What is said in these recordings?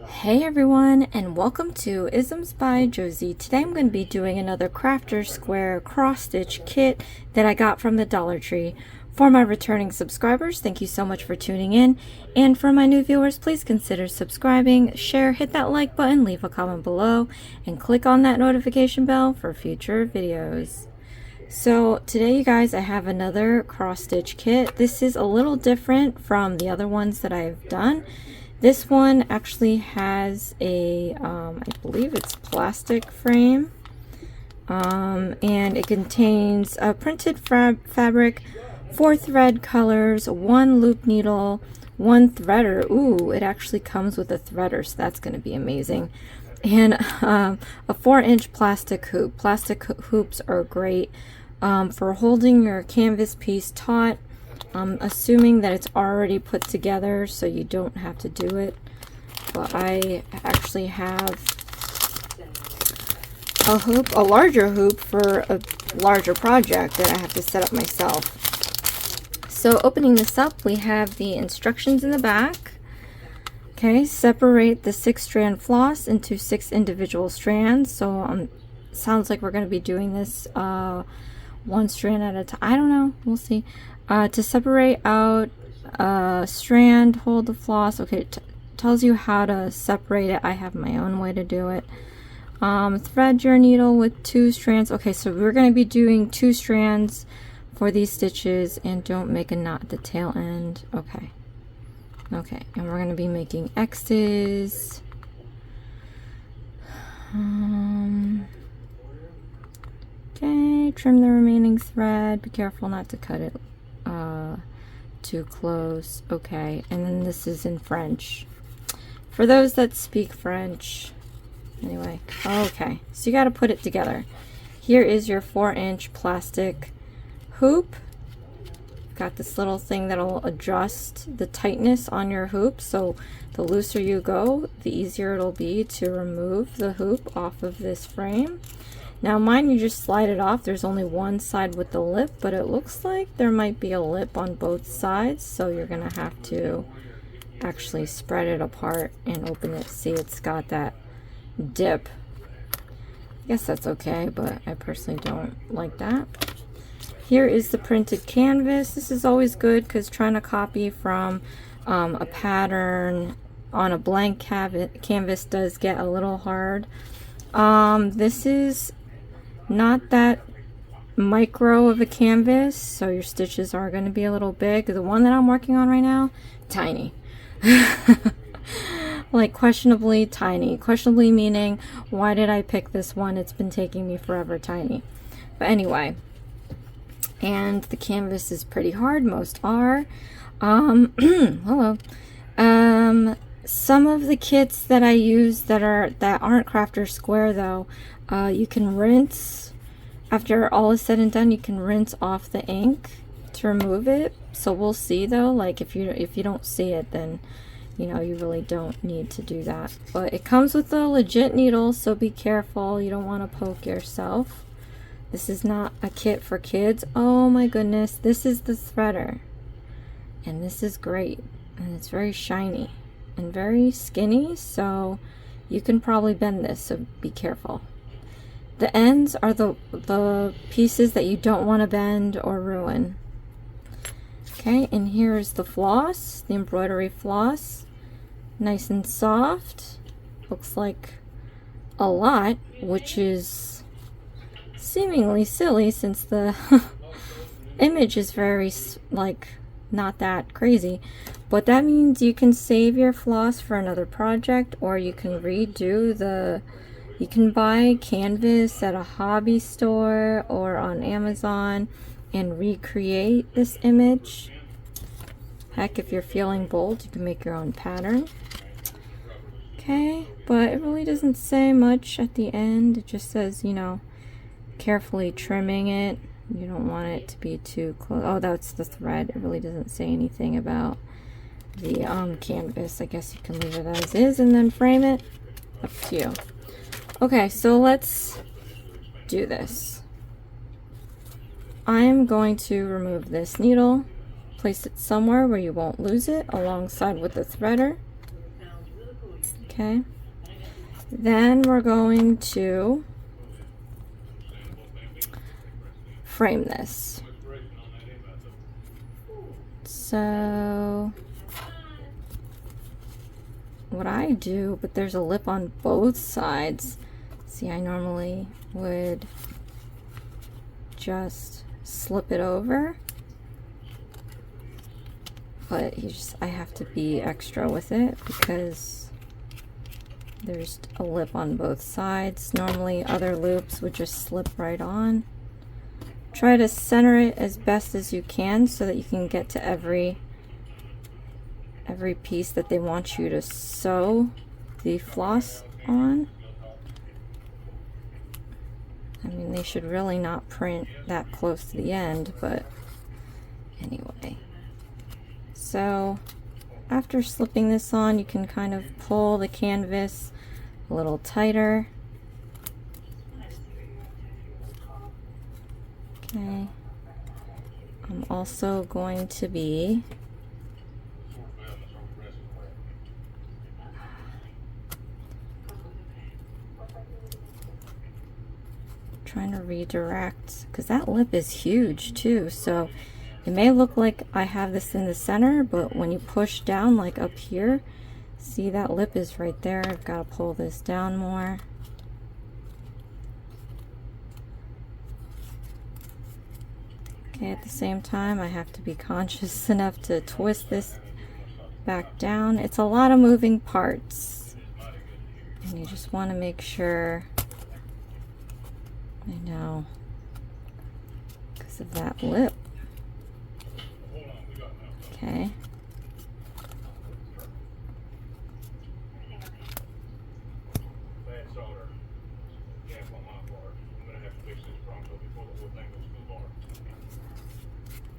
Hey everyone, and welcome to Isms by Josie. Today I'm going to be doing another crafter square cross stitch kit that I got from the Dollar Tree. For my returning subscribers, thank you so much for tuning in, and for my new viewers, please consider subscribing, share, hit that like button, leave a comment below, and click on that notification bell for future videos. So today, you guys, I have another cross stitch kit. This is a little different from the other ones that I've done. This one actually has a, I believe it's plastic frame, and it contains a printed fabric, 4 thread colors, 1 loop needle, 1 threader. Ooh, it actually comes with a threader, so that's going to be amazing. And a 4-inch plastic hoop. Plastic hoops are great for holding your canvas piece taut. I'm assuming that it's already put together so you don't have to do it, but I actually have a hoop, a larger hoop for a larger project that I have to set up myself. So opening this up, we have the instructions in the back. Okay, separate the 6-strand floss into 6 individual strands. So sounds like we're going to be doing this 1 strand at a time. I don't know, we'll see. To separate out a strand, hold the floss. Okay, it tells you how to separate it. I have my own way to do it. Thread your needle with 2 strands. Okay, so we're going to be doing 2 strands for these stitches, and don't make a knot at the tail end. Okay. Okay, and we're going to be making X's. Okay, trim the remaining thread. Be careful not to cut it too close. Okay, and then this is in French for those that speak French. Anyway, okay, so you got to put it together. Here is your 4-inch plastic hoop. Got this little thing that'll adjust the tightness on your hoop, so the looser you go, the easier it'll be to remove the hoop off of this frame. Now mine, you just slide it off. There's only one side with the lip, but it looks like there might be a lip on both sides, so you're gonna have to actually spread it apart and open it. See, it's got that dip. I guess that's okay, but I personally don't like that. Here is the printed canvas. This is always good because trying to copy from a pattern on a blank canvas does get a little hard. This is not that micro of a canvas, so your stitches are going to be a little big. The one that I'm working on right now, tiny. Like questionably tiny. Questionably meaning, why did I pick this one? It's been taking me forever. Tiny. But anyway, and the canvas is pretty hard. Most are. Hello. Some of the kits that I use that aren't crafter square though, you can rinse after all is said and done. You can rinse off the ink to remove it. So we'll see though. Like if you don't see it, then you know you really don't need to do that. But it comes with a legit needle, so be careful. You don't want to poke yourself. This is not a kit for kids. Oh my goodness, this is the threader, and this is great, and it's very shiny and very skinny, so you can probably bend this, so be careful. The ends are the pieces that you don't want to bend or ruin. Okay, and here's the floss, the embroidery floss. Nice and soft. Looks like a lot, which is seemingly silly since the image is very, like, not that crazy. But that means you can save your floss for another project, or you can redo you can buy canvas at a hobby store or on Amazon and recreate this image. Heck, if you're feeling bold, you can make your own pattern. Okay, but it really doesn't say much at the end. It just says, you know, carefully trimming it. You don't want it to be too close. Oh, that's the thread. It really doesn't say anything about the canvas. I guess you can leave it as is and then frame it. Up to you. Okay, so let's do this. I'm going to remove this needle, place it somewhere where you won't lose it, alongside with the threader. Okay. Then we're going to frame this. So what I do, but there's a lip on both sides. See, I normally would just slip it over, but I have to be extra with it because there's a lip on both sides. Normally other loops would just slip right on. Try to center it as best as you can so that you can get to every piece that they want you to sew the floss on. I mean, they should really not print that close to the end, but anyway. So after slipping this on, you can kind of pull the canvas a little tighter. Okay. I'm also going to be trying to redirect, because that lip is huge too, so it may look like I have this in the center, but when you push down, like up here, see that lip is right there. I've got to pull this down more. Okay, at the same time, I have to be conscious enough to twist this back down. It's a lot of moving parts, and you just want to make sure. I know, because of that lip. Okay.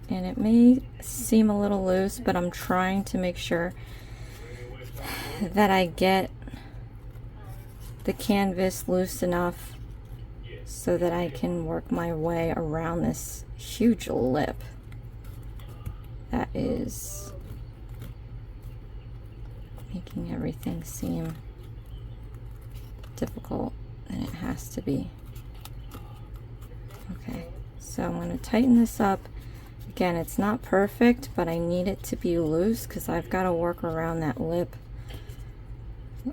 And it may seem a little loose, but I'm trying to make sure that I get the canvas loose enough so that I can work my way around this huge lip that is making everything seem difficult, and it has to be. Okay, so I'm going to tighten this up. Again, it's not perfect, but I need it to be loose because I've got to work around that lip.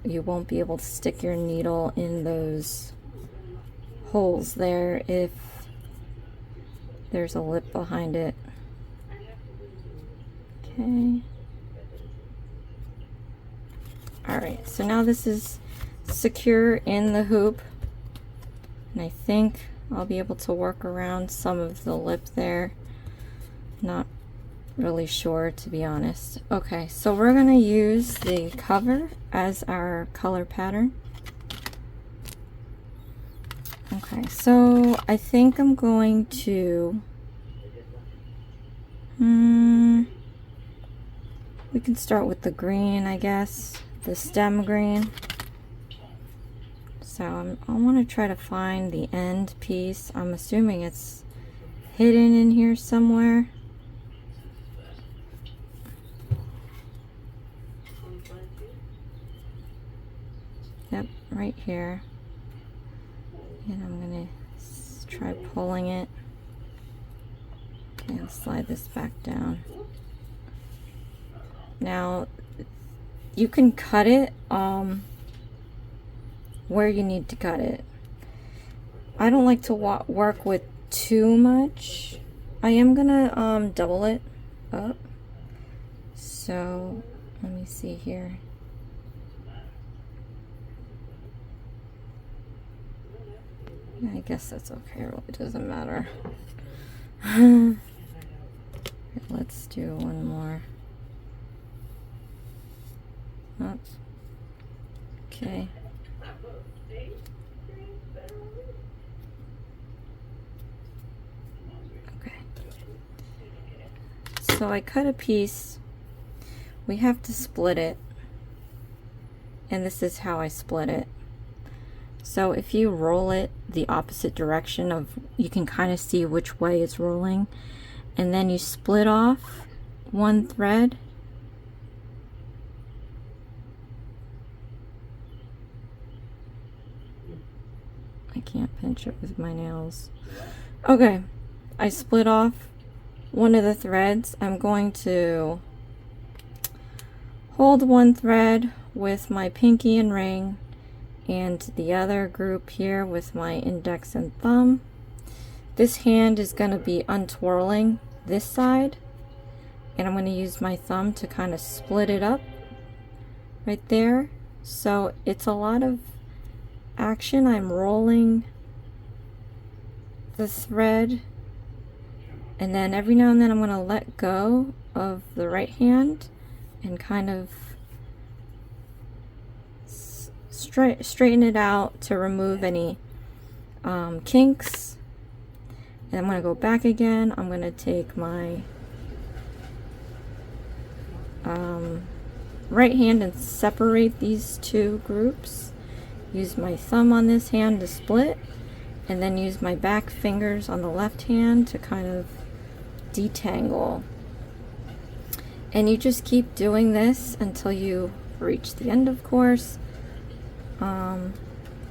You won't be able to stick your needle in those holes there if there's a lip behind it. Okay. Alright, so now this is secure in the hoop, and I think I'll be able to work around some of the lip there. Not really sure, to be honest. Okay, so we're going to use the cover as our color pattern. Okay, so I think I'm going to we can start with the green, I guess, the stem green. So I want to try to find the end piece. I'm assuming it's hidden in here somewhere. Yep, right here. And I'm going to try pulling it. And slide this back down. Now, you can cut it where you need to cut it. I don't like to work with too much. I am going to double it up. So, let me see here. I guess that's okay, it really doesn't matter. Let's do one more. Oops. Okay. Okay. So I cut a piece. We have to split it. And this is how I split it. So if you roll it the opposite direction of, you can kind of see which way it's rolling, and then you split off one thread, I can't pinch it with my nails. Okay, I split off one of the threads. I'm going to hold one thread with my pinky and ring and the other group here with my index and thumb. This hand is going to be untwirling this side, and I'm going to use my thumb to kind of split it up right there. So it's a lot of action. I'm rolling the thread, and then every now and then I'm going to let go of the right hand and kind of straighten it out to remove any kinks. And I'm going to go back again. I'm going to take my right hand and separate these two groups. Use my thumb on this hand to split, and then use my back fingers on the left hand to kind of detangle. And you just keep doing this until you reach the end, of course.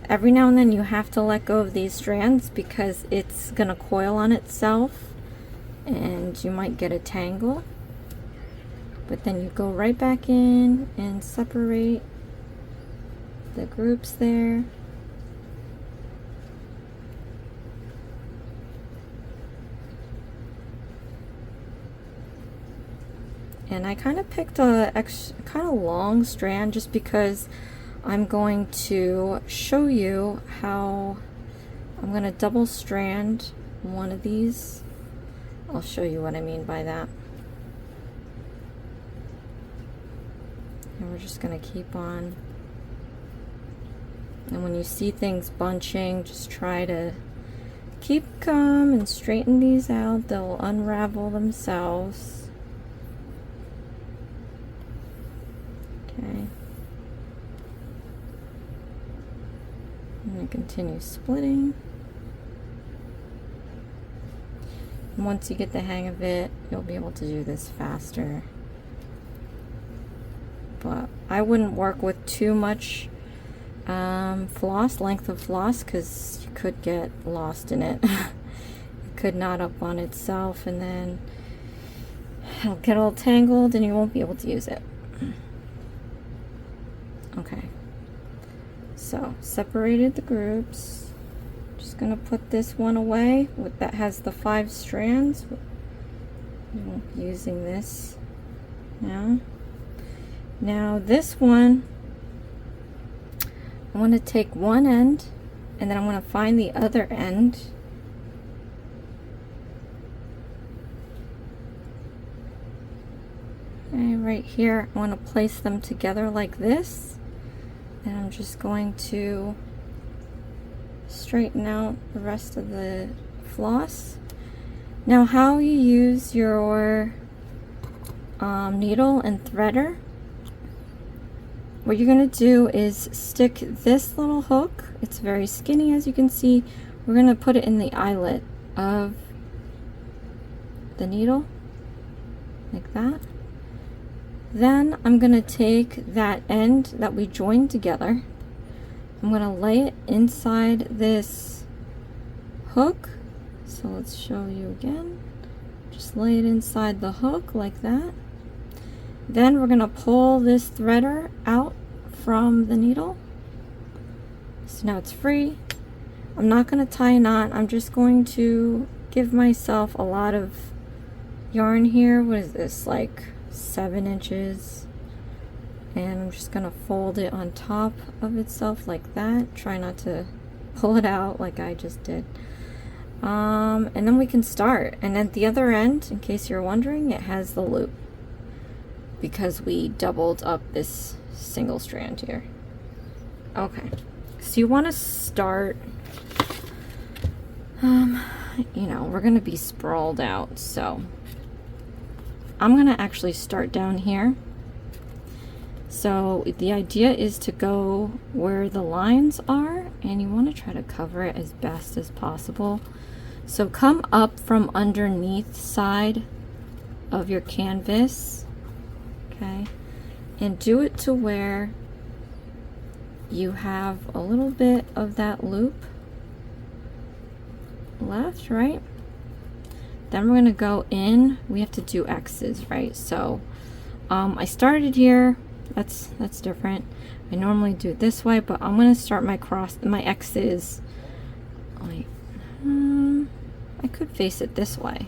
Every now and then you have to let go of these strands because it's gonna coil on itself and you might get a tangle. But then you go right back in and separate the groups there. And I kind of picked a kind of long strand just because I'm going to show you how I'm going to double strand one of these. I'll show you what I mean by that. And we're just going to keep on. And when you see things bunching, just try to keep calm and straighten these out. They'll unravel themselves. Okay. I'm going to continue splitting. And once you get the hang of it, you'll be able to do this faster. But I wouldn't work with too much length of floss, because you could get lost in it. It could knot up on itself and then it'll get all tangled and you won't be able to use it. Okay, so separated the groups. Just gonna put this one away that has the 5 strands. We won't be using this now. Now this one, I'm going to take one end and then I'm going to find the other end. And right here, I want to place them together like this. And I'm just going to straighten out the rest of the floss. Now, how you use your needle and threader, what you're going to do is stick this little hook. It's very skinny, as you can see. We're going to put it in the eyelet of the needle, like that. Then I'm going to take that end that we joined together. I'm going to lay it inside this hook. So let's show you again. Just lay it inside the hook like that. Then we're going to pull this threader out from the needle. So now it's free. I'm not going to tie a knot. I'm just going to give myself a lot of yarn here. What is this, like 7 inches? And I'm just going to fold it on top of itself like that. Try not to pull it out like I just did. And then we can start. And at the other end, in case you're wondering, it has the loop, because we doubled up this single strand here. Okay, so you want to start, you know, we're going to be sprawled out, so I'm going to actually start down here. So the idea is to go where the lines are, and you want to try to cover it as best as possible. So come up from underneath side of your canvas. Okay, and do it to where you have a little bit of that loop left, right? Then we're gonna go in. We have to do X's, right? So I started here. That's different. I normally do it this way, but I'm gonna start my X's. Like, I could face it this way.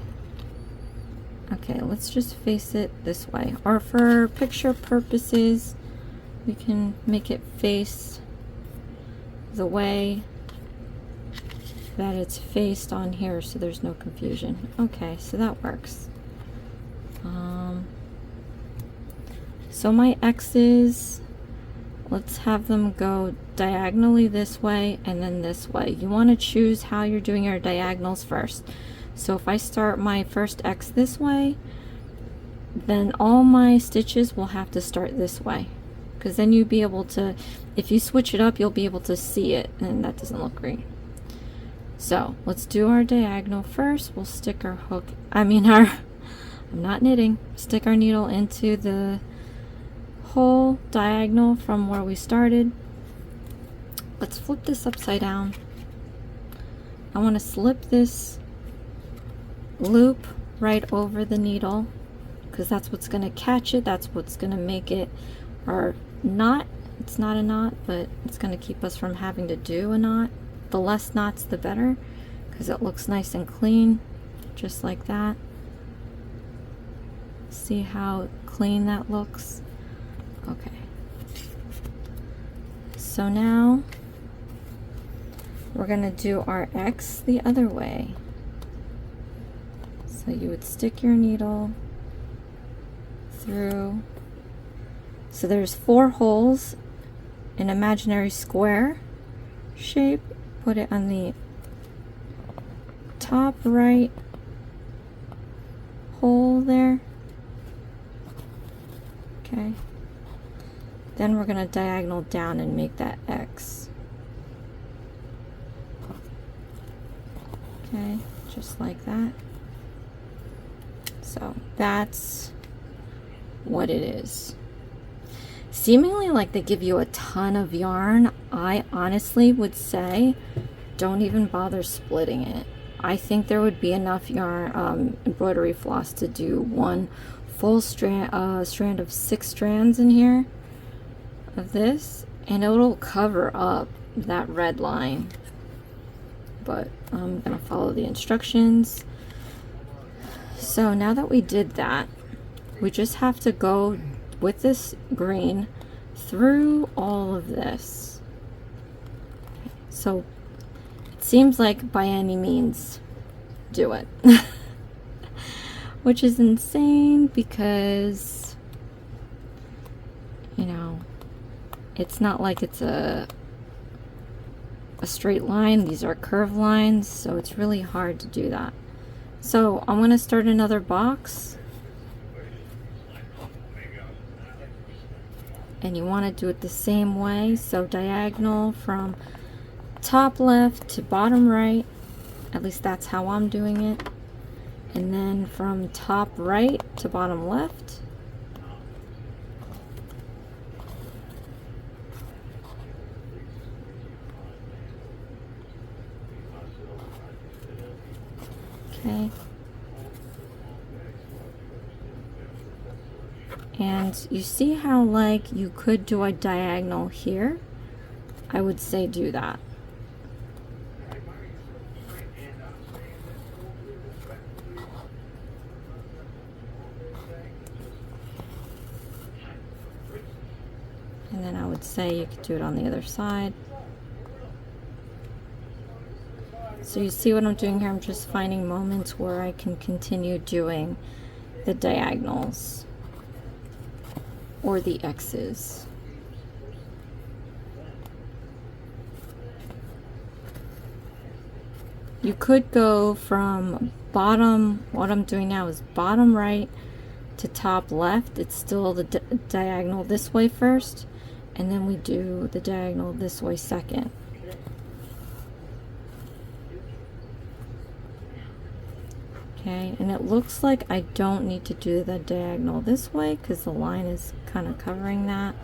Okay, let's just face it this way. Or for picture purposes, we can make it face the way that it's faced on here so there's no confusion. Okay, so that works. So my X's, let's have them go diagonally this way and then this way. You want to choose how you're doing your diagonals first. So if I start my first X this way, then all my stitches will have to start this way, because then you'll be able to, if you switch it up, you'll be able to see it, and that doesn't look great. So let's do our diagonal first. We'll stick our hook, I'm not knitting, stick our needle into the whole diagonal from where we started. Let's flip this upside down. I want to slip this loop right over the needle, because that's what's going to catch it, that's what's going to make it our knot. It's not a knot, but it's going to keep us from having to do a knot. The less knots the better, because it looks nice and clean, just like that. See how clean that looks? Okay. So now we're going to do our X the other way. So you would stick your needle through. So there's 4 holes, an imaginary square shape. Put it on the top right hole there. Okay. Then we're going to diagonal down and make that X. Okay, just like that. So that's what it is. Seemingly like they give you a ton of yarn. I honestly would say don't even bother splitting it. I think there would be enough yarn, embroidery floss to do one full strand of 6 strands in here of this, and it'll cover up that red line. But I'm gonna follow the instructions. So now that we did that, we just have to go with this green through all of this. So it seems like by any means do it. Which is insane because, you know, it's not like it's a straight line. These are curved lines, so it's really hard to do that. So I'm going to start another box. And you want to do it the same way. So diagonal from top left to bottom right. At least that's how I'm doing it. And then from top right to bottom left. Okay. And you see how like you could do a diagonal here? I would say do that. And then I would say you could do it on the other side. So you see what I'm doing here? I'm just finding moments where I can continue doing the diagonals or the X's. You could go from bottom, what I'm doing now is bottom right to top left. It's still the diagonal this way first, and then we do the diagonal this way second. Okay, and it looks like I don't need to do the diagonal this way because the line is kind of covering that.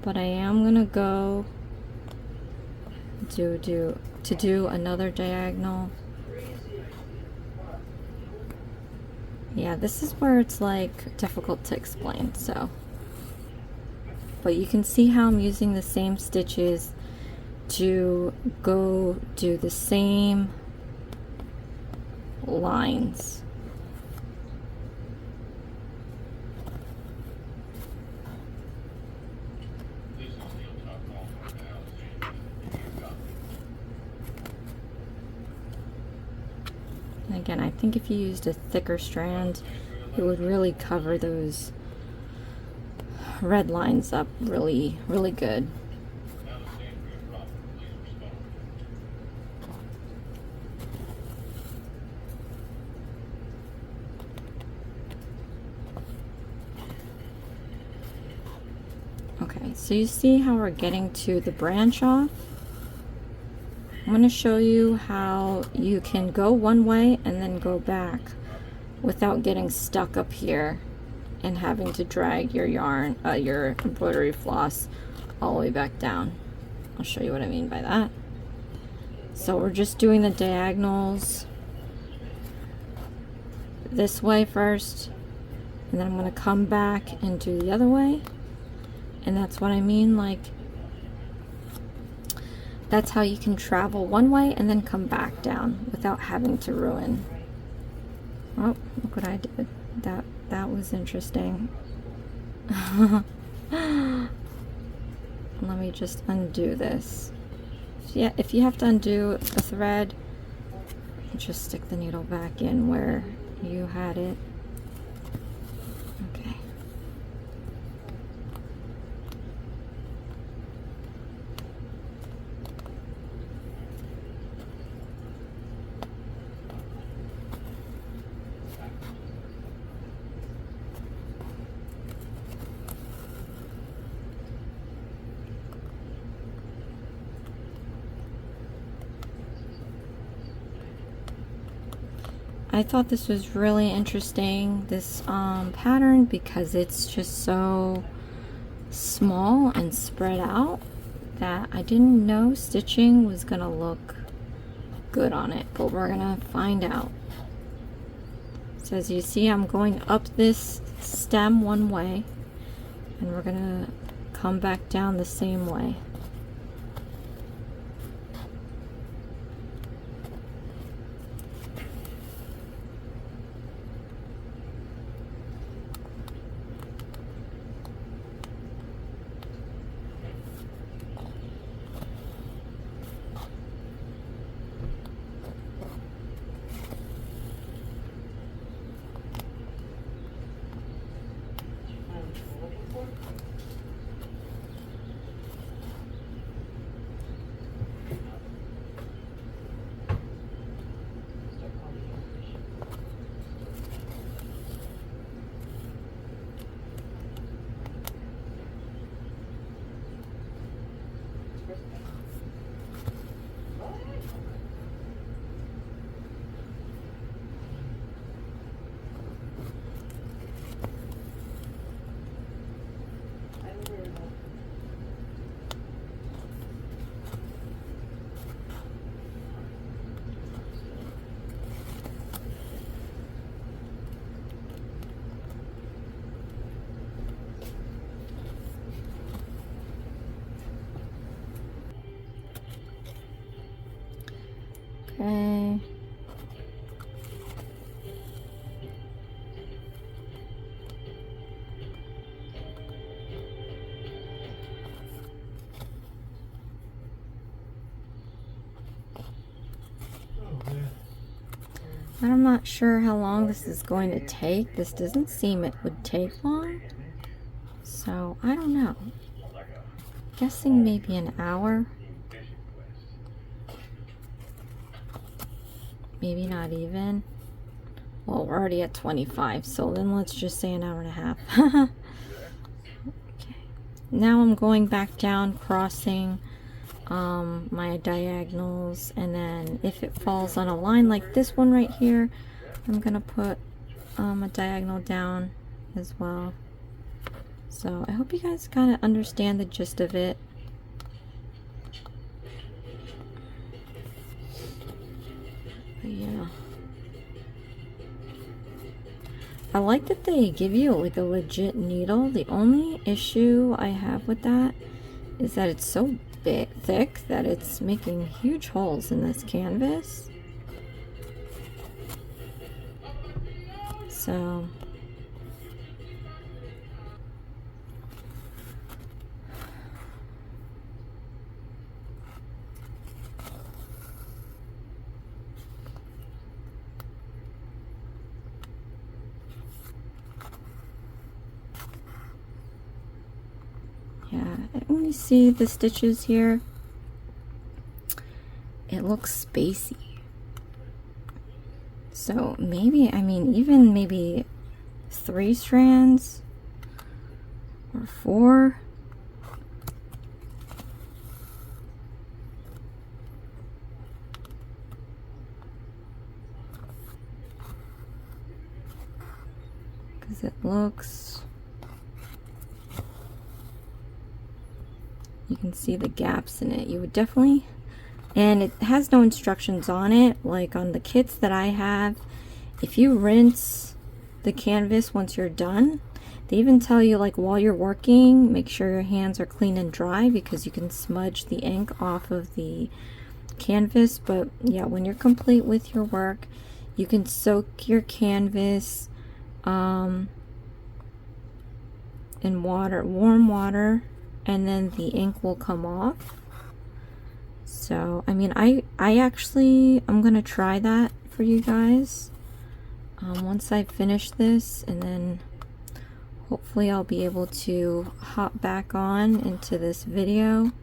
But I am gonna go do another diagonal Yeah, this is where it's like difficult to explain, so. But you can see how I'm using the same stitches to go do the same lines. And again, I think if you used a thicker strand, it would really cover those red lines up really, really good. Okay, so you see how we're getting to the branch off? I'm going to show you how you can go one way and then go back without getting stuck up here and having to drag your yarn, your embroidery floss all the way back down. I'll show you what I mean by that. So we're just doing the diagonals this way first, and then I'm going to come back and do the other way. And that's what I mean, like, that's how you can travel one way and then come back down without having to ruin. Oh, look what I did. That was interesting. Let me just undo this. Yeah, if you have to undo a thread, just stick the needle back in where you had it. Okay. I thought this was really interesting, this pattern, because it's just so small and spread out that I didn't know stitching was gonna look good on it, but we're gonna find out. So as you see, I'm going up this stem one way and we're gonna come back down the same way. Okay. I'm not sure how long this is going to take. This doesn't seem it would take long. So, I don't know. Guessing maybe an hour. Maybe not even. Well, we're already at 25, so then let's just say an hour and a half. Okay. Now I'm going back down, crossing my diagonals, and then if it falls on a line like this one right here, I'm gonna put a diagonal down as well. So I hope you guys kind of understand the gist of it. But yeah. I like that they give you like a legit needle. The only issue I have with that is that it's so big, thick that it's making huge holes in this canvas. So yeah, when you see the stitches here, it looks spacey. So maybe, I mean, even maybe 3 strands or 4. Because it looks, you can see the gaps in it. You would definitely, and it has no instructions on it, like on the kits that I have. If you rinse the canvas once you're done, they even tell you, like, while you're working, make sure your hands are clean and dry, because you can smudge the ink off of the canvas. But yeah, when you're complete with your work, you can soak your canvas in water, warm water, and then the ink will come off. So I mean, I actually, I'm gonna try that for you guys once I finish this, and then hopefully I'll be able to hop back on into this video,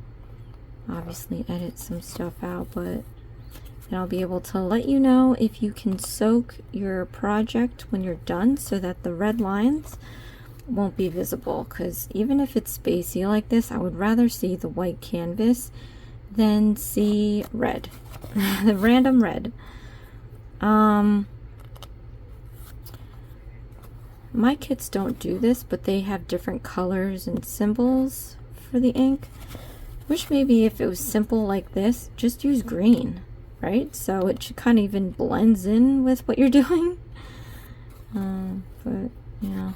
obviously edit some stuff out, but then I'll be able to let you know if you can soak your project when you're done, so that the red lines won't be visible. Because even if it's spacey like this, I would rather see the white canvas than see red. The random red. My kits don't do this, but they have different colors and symbols for the ink. Wish maybe if it was simple like this, just use green, right? So it kind of even blends in with what you're doing. But yeah,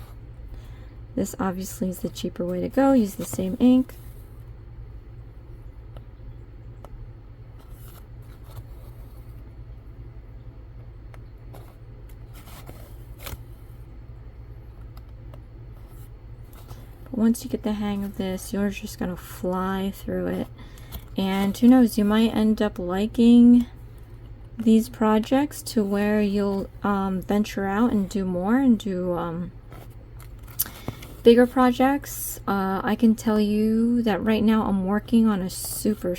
this obviously is the cheaper way to go. Use the same ink. Once you get the hang of this, you're just gonna fly through it, and who knows, you might end up liking these projects to where you'll venture out and do more and do bigger projects. I can tell you that right now I'm working on a super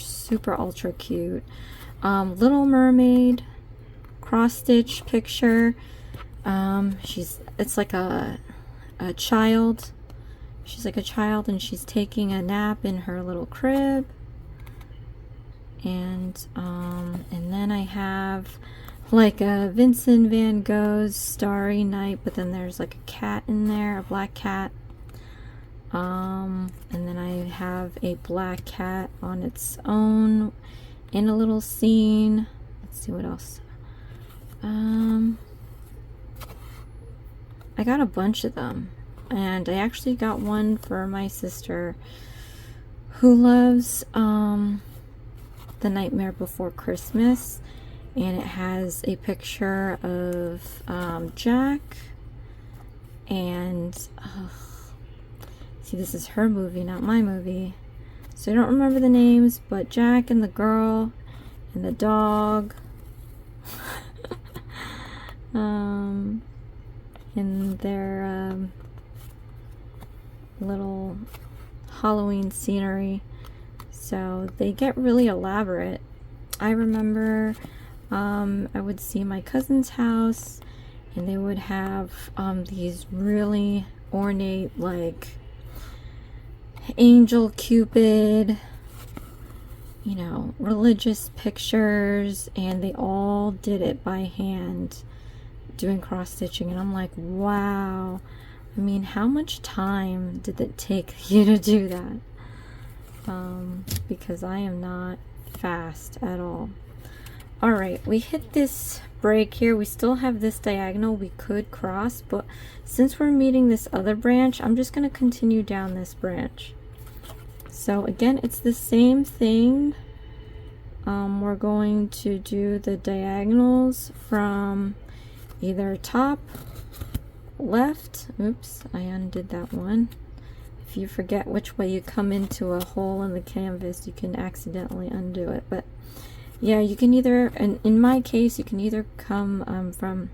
ultra cute Little Mermaid cross stitch picture. It's like a child. She's like a child, and she's taking a nap in her little crib. And then I have like a Vincent van Gogh's Starry Night, but then there's like a cat in there, a black cat. And then I have a black cat on its own in a little scene. Let's see what else. I got a bunch of them. And I actually got one for my sister who loves The Nightmare Before Christmas, and it has a picture of Jack and see, this is her movie, not my movie, so I don't remember the names, but Jack and the girl and the dog in their little Halloween scenery. So they get really elaborate. I remember I would see my cousin's house, and they would have these really ornate, like angel Cupid, you know, religious pictures, and they all did it by hand, doing cross stitching. And I'm like, wow. I mean, how much time did it take you to do that? Because I am not fast at all. Alright, we hit this break here. We still have this diagonal we could cross, but since we're meeting this other branch, I'm just going to continue down this branch. So again, it's the same thing. We're going to do the diagonals from either top, left. Oops, I undid that one. If you forget which way you come into a hole in the canvas, you can accidentally undo it. But yeah, you can either, and in my case, you can either come from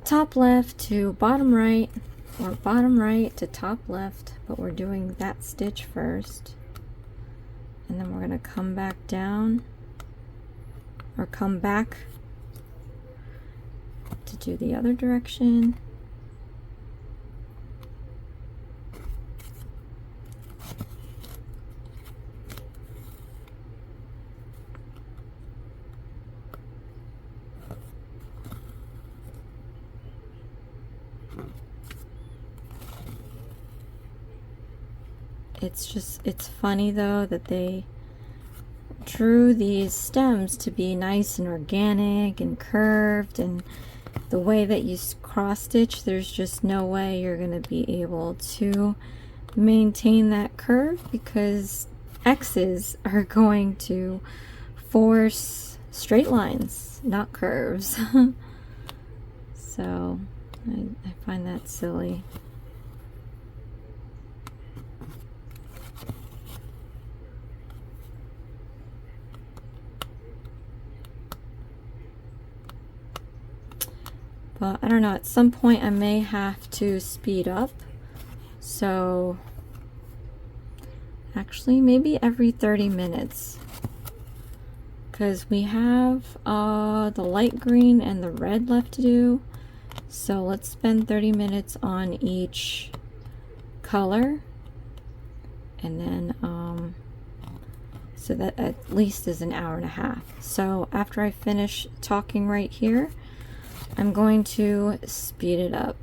top left to bottom right, or bottom right to top left, but we're doing that stitch first. And then we're going to come back down, or come back to do the other direction. It's funny though that they drew these stems to be nice and organic and curved, and the way that you cross stitch, there's just no way you're going to be able to maintain that curve, because X's are going to force straight lines, not curves. So I find that silly. But I don't know, at some point I may have to speed up. So actually maybe every 30 minutes. Because we have the light green and the red left to do. So let's spend 30 minutes on each color. And then, so that at least is an hour and a half. So after I finish talking right here, I'm going to speed it up.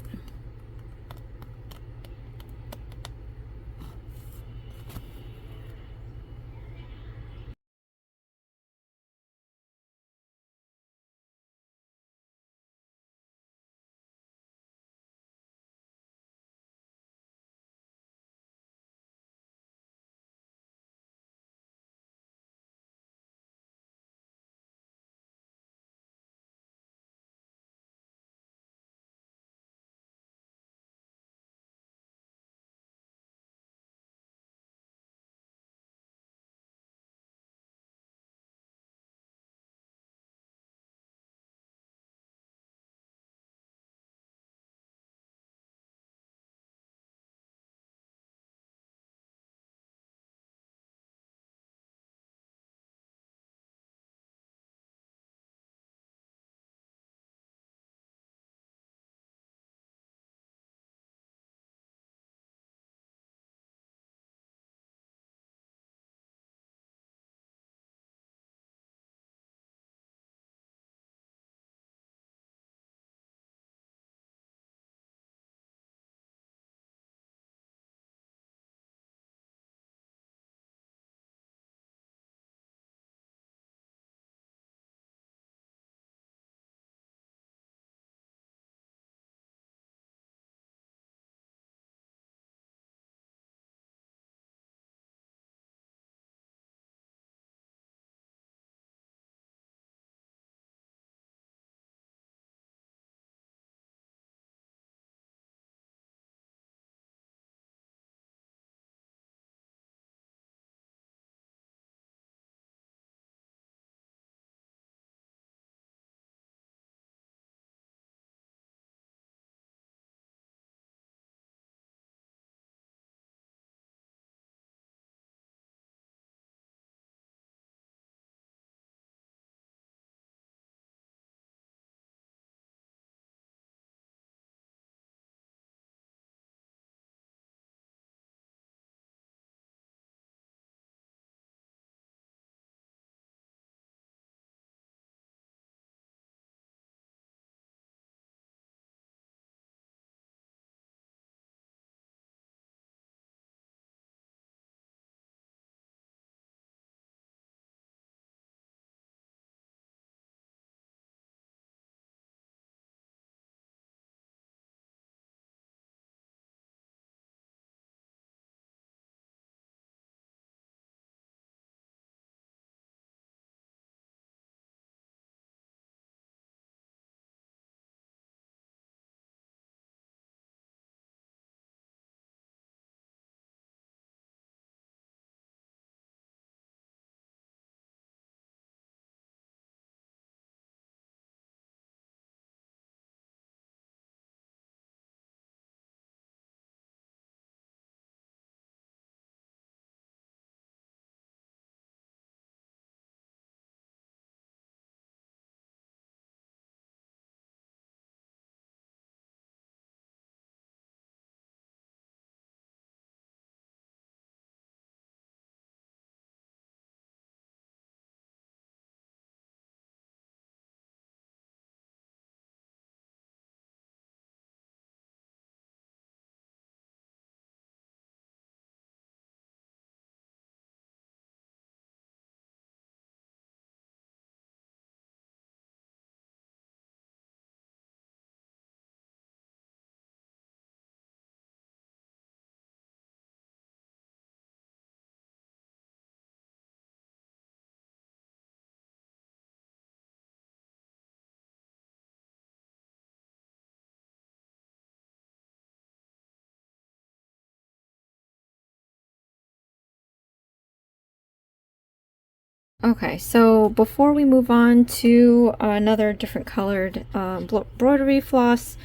Okay, so before we move on to another different colored embroidery floss,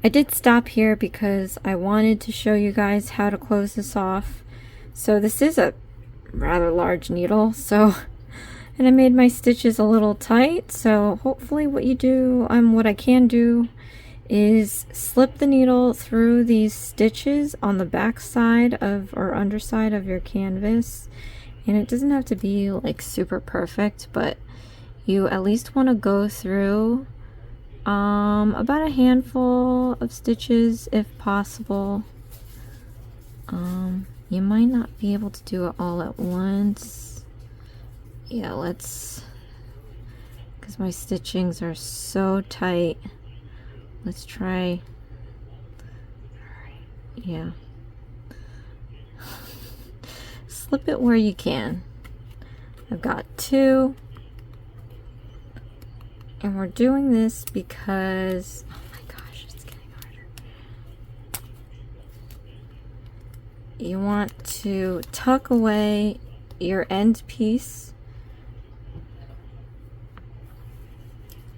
I did stop here because I wanted to show you guys how to close this off. So this is a rather large needle, so and I made my stitches a little tight, so hopefully what I can do is slip the needle through these stitches on the back side of or underside of your canvas. And it doesn't have to be like super perfect, but you at least want to go through about a handful of stitches if possible. You might not be able to do it all at once. Yeah, because my stitchings are so tight. Let's try. Yeah. Slip it where you can. I've got 2. And we're doing this because, oh my gosh, it's getting harder. You want to tuck away your end piece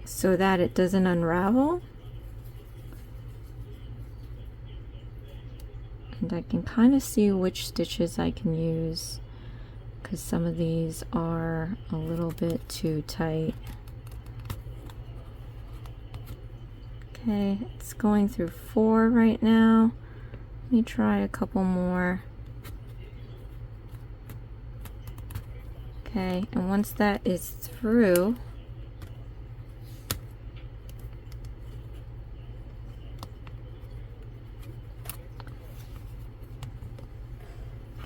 so that it doesn't unravel. And I can kind of see which stitches I can use because some of these are a little bit too tight. Okay, it's going through 4 right now. Let me try a couple more. Okay, and once that is through,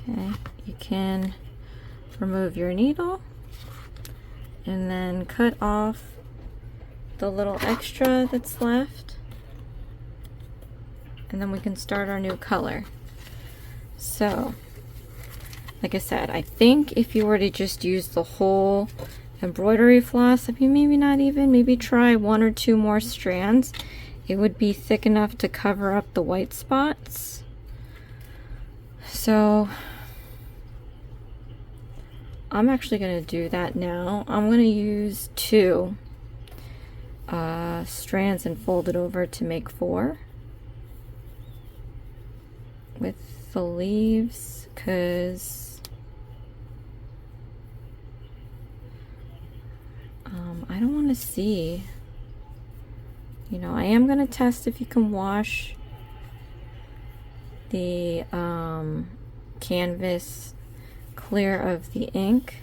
okay, you can remove your needle and then cut off the little extra that's left, and then we can start our new color. So like I said, I think if you were to just use the whole embroidery floss, I mean maybe try 1 or 2 more strands, it would be thick enough to cover up the white spots. So I'm actually going to do that now. I'm going to use 2 strands and fold it over to make 4 with the leaves, because I don't want to see, you know, I am going to test if you can wash the canvas clear of the ink.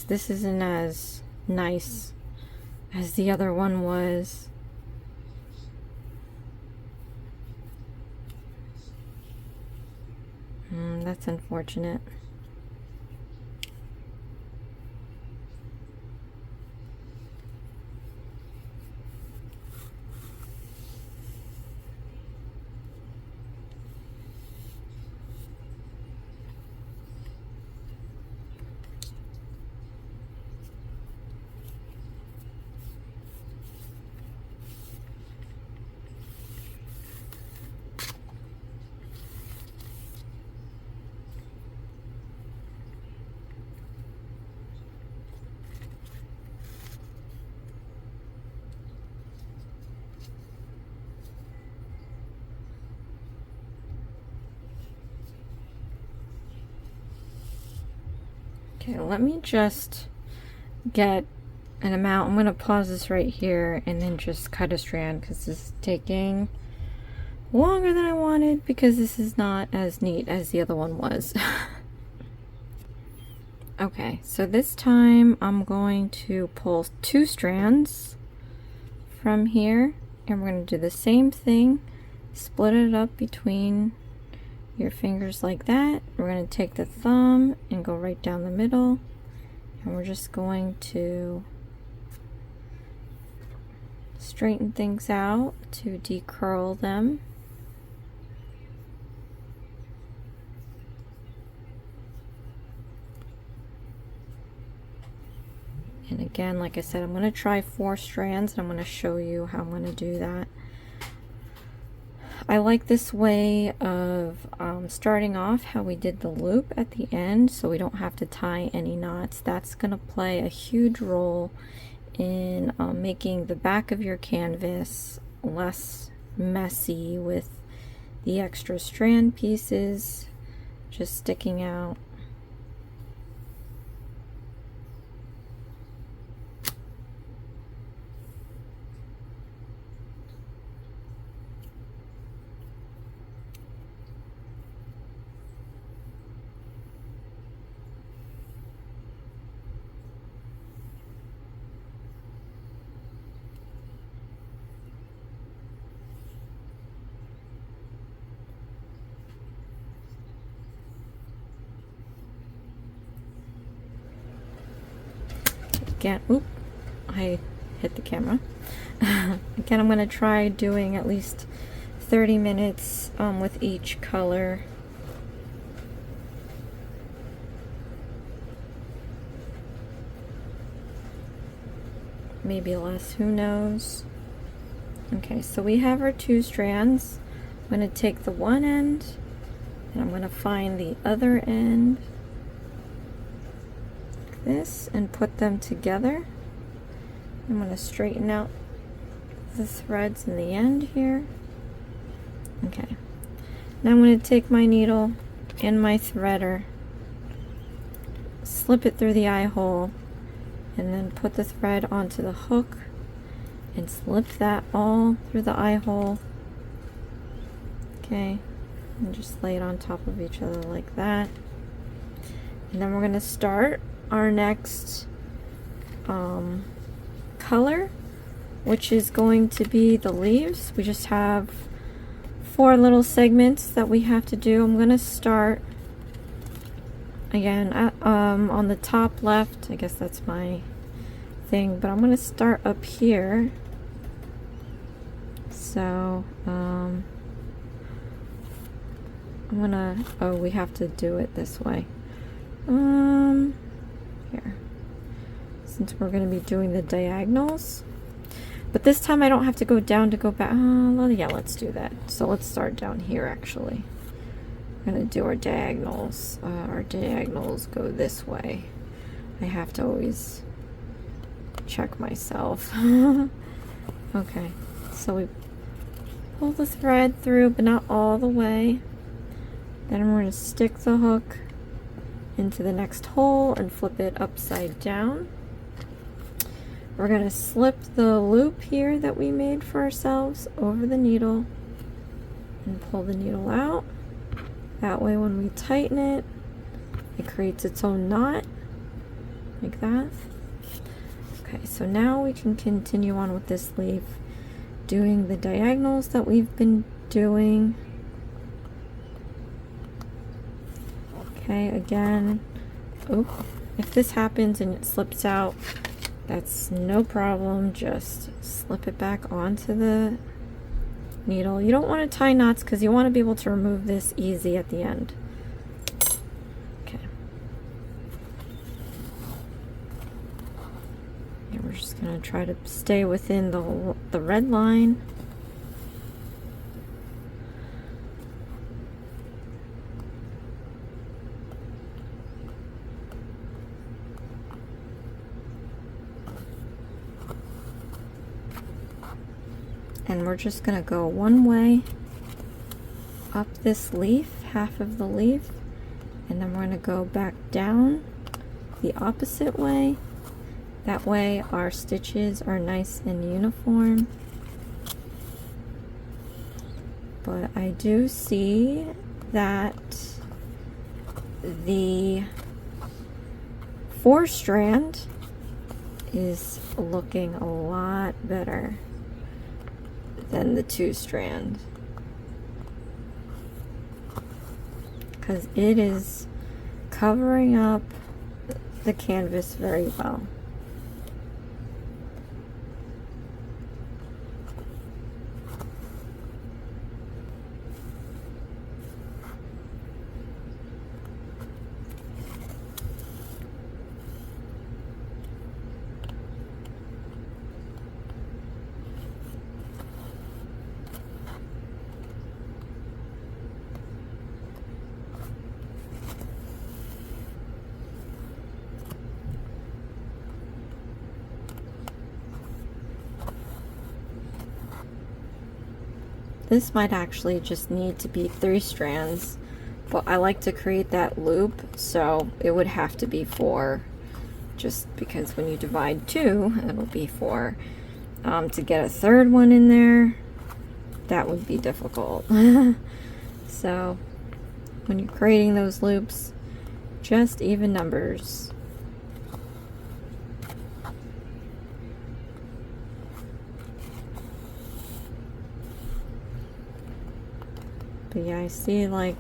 This isn't as nice as the other one was. That's unfortunate. Okay, let me just get an amount. I'm going to pause this right here and then just cut a strand because this is taking longer than I wanted because this is not as neat as the other one was. Okay, so this time I'm going to pull 2 strands from here and we're going to do the same thing. Split it up between your fingers like that. We're going to take the thumb and go right down the middle, and we're just going to straighten things out to decurl them. And again, like I said, I'm going to try 4 strands and I'm going to show you how I'm going to do that. I like this way of starting off how we did the loop at the end, so we don't have to tie any knots. That's going to play a huge role in making the back of your canvas less messy with the extra strand pieces just sticking out. Again, oop, I hit the camera. Again, I'm going to try doing at least 30 minutes with each color. Maybe less, who knows. Okay, so we have our 2 strands. I'm going to take the one end and I'm going to find the other end, like this, and put them together. I'm going to straighten out the threads in the end here. Okay, now I'm going to take my needle and my threader, slip it through the eye hole, and then put the thread onto the hook and slip that all through the eye hole. Okay, and just lay it on top of each other like that. And then we're going to start our next color, which is going to be the leaves. We just have 4 little segments that we have to do. I'm going to start again on the top left. I guess that's my thing, but I'm going to start up here. So I'm gonna, oh, we have to do it this way. Here, since we're going to be doing the diagonals, but this time I don't have to go down to go back. Well, yeah, let's do that. So let's start down here. Actually, we're going to do our diagonals. Our diagonals go this way. I have to always check myself. Okay, so we pull the thread through, but not all the way. Then we're going to stick the hook into the next hole and flip it upside down. We're going to slip the loop here that we made for ourselves over the needle and pull the needle out. That way when we tighten it, it creates its own knot, like that. Okay, so now we can continue on with this leaf, doing the diagonals that we've been doing. Okay, again, oh, if this happens and it slips out, that's no problem. Just slip it back onto the needle. You don't want to tie knots because you want to be able to remove this easy at the end. Okay. And we're just going to try to stay within the red line. And we're just going to go one way up this leaf, half of the leaf, and then we're going to go back down the opposite way. That way our stitches are nice and uniform. But I do see that the 4 strand is looking a lot better than the 2 strand, because it is covering up the canvas very well. this might actually just need to be 3 strands, but I like to create that loop, so it would have to be 4, just because when you divide 2, it'll be 4. To get a 3rd one in there, that would be difficult. So when you're creating those loops, just even numbers. But yeah, I see like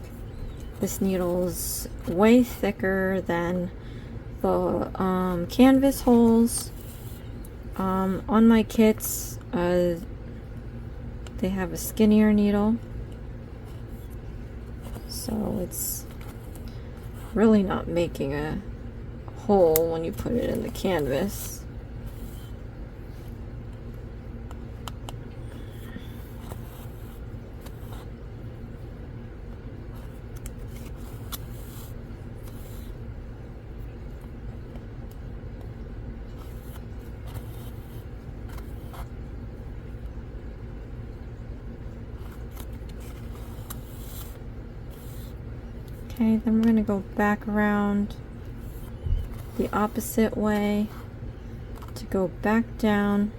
this needle is way thicker than the canvas holes. On my kits, they have a skinnier needle, so it's really not making a hole when you put it in the canvas. Okay, then we're going to go back around the opposite way to go back down.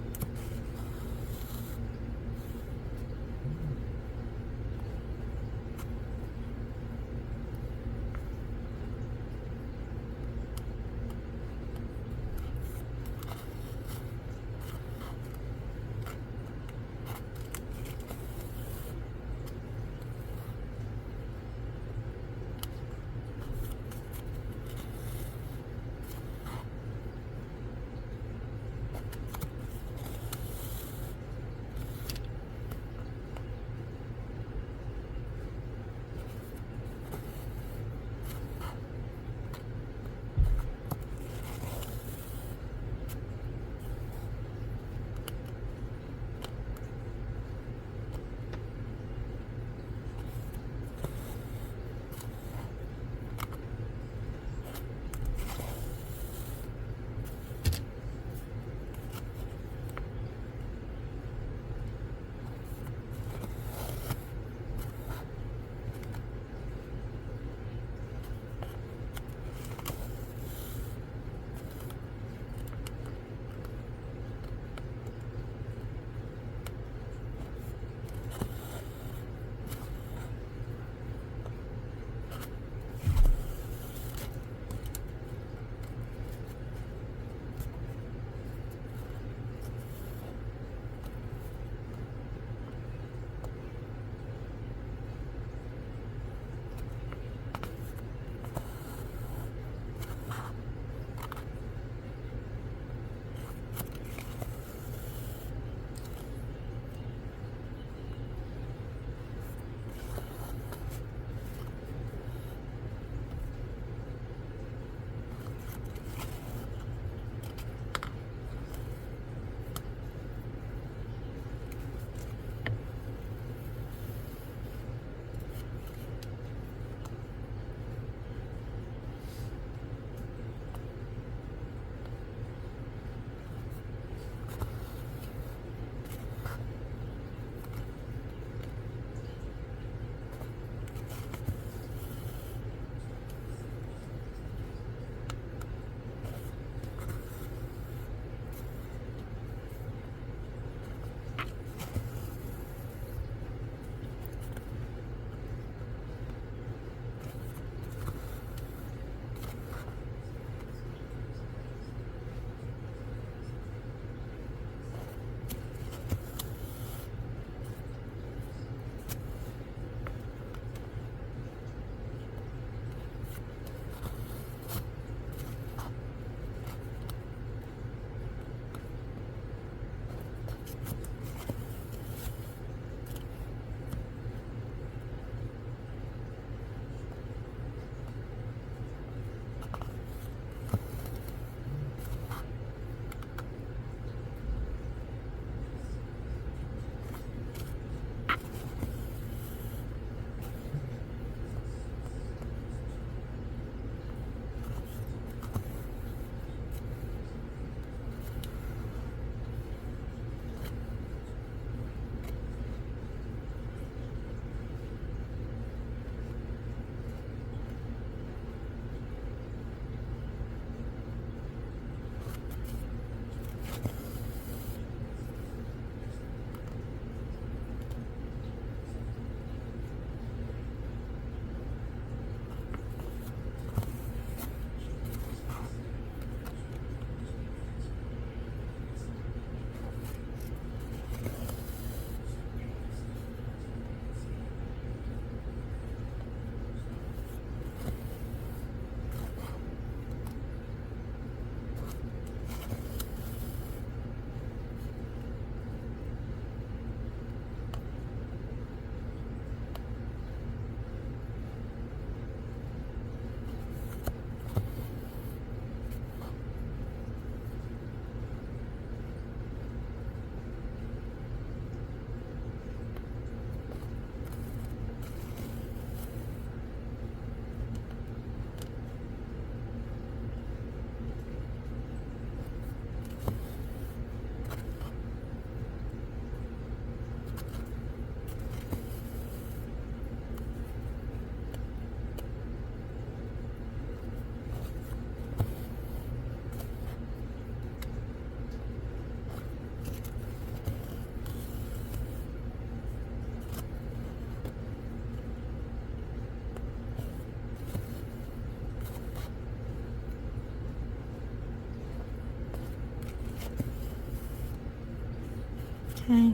Okay.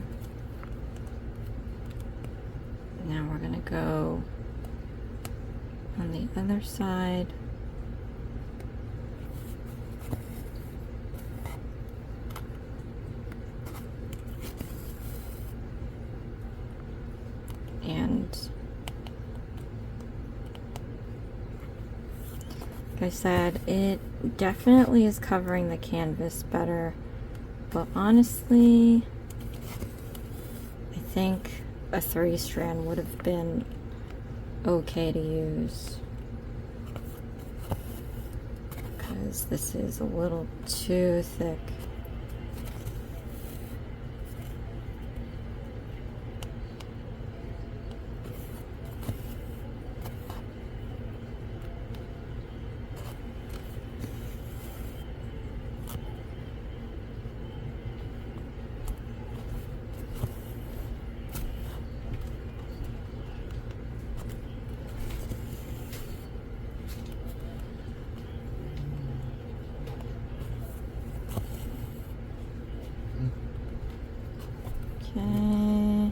Now we're gonna go on the other side. And like I said, it definitely is covering the canvas better, but honestly, I think a 3-strand would have been okay to use, because this is a little too thick. Okay.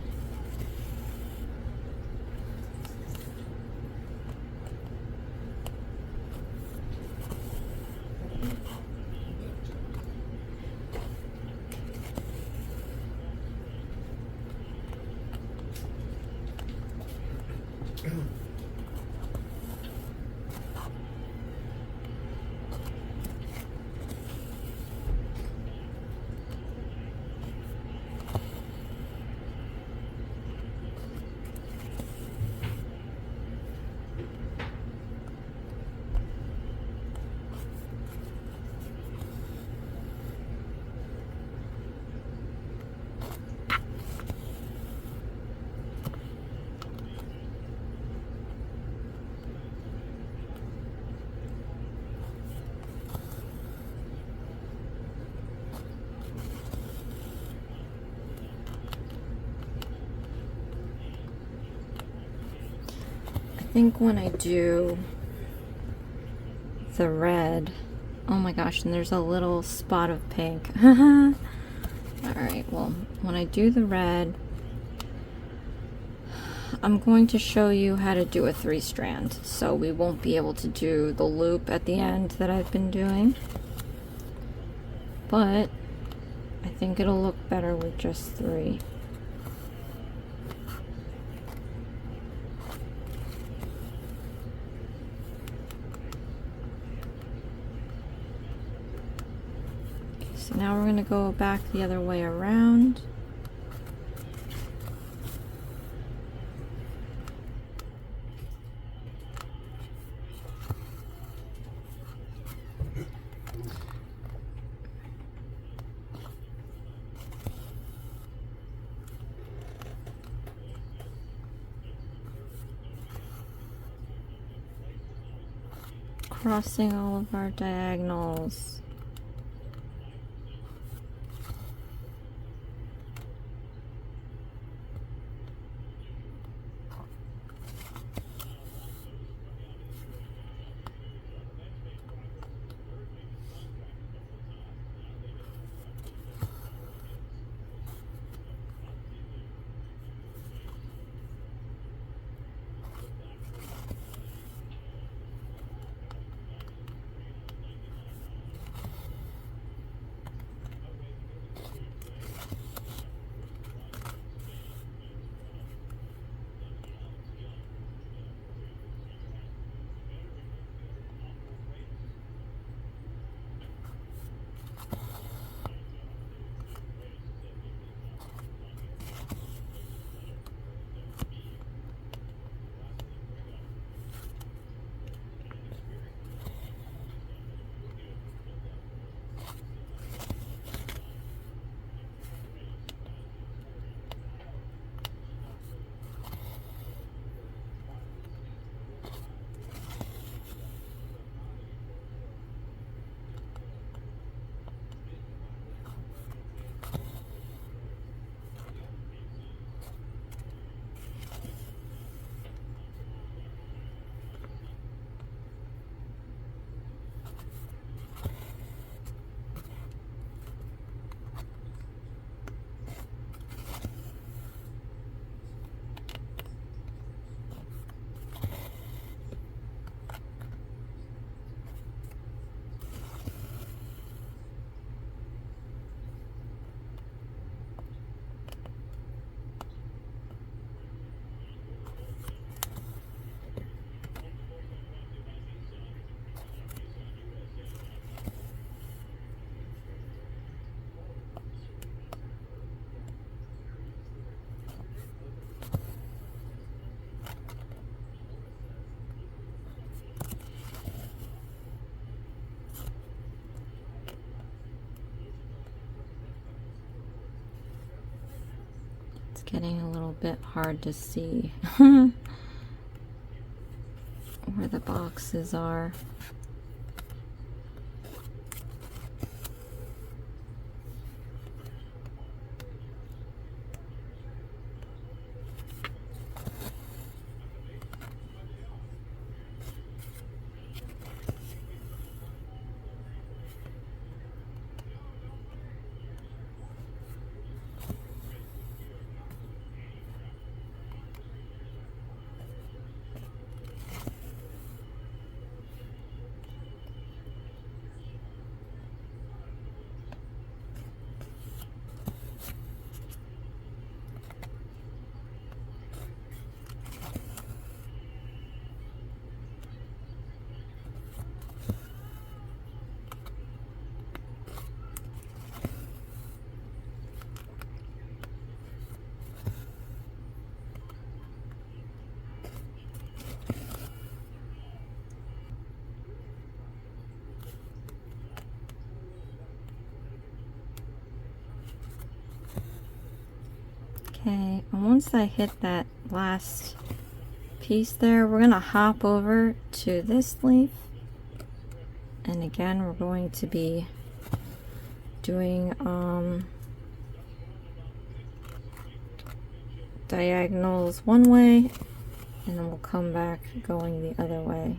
I think when I do the red, oh my gosh, and there's a little spot of pink. Alright, well, when I do the red, I'm going to show you how to do a 3-strand, so we won't be able to do the loop at the end that I've been doing, but I think it'll look better with just 3. So now we're going to go back the other way around. Crossing all of our diagonals. Getting a little bit hard to see where the boxes are. Okay, and once I hit that last piece there, we're gonna hop over to this leaf, and again we're going to be doing diagonals one way, and then we'll come back going the other way.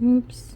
Oops.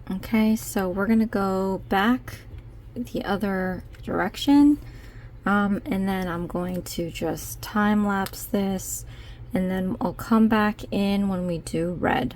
Okay, so we're gonna go back the other direction, and then I'm going to just time lapse this, and then I'll come back in when we do red.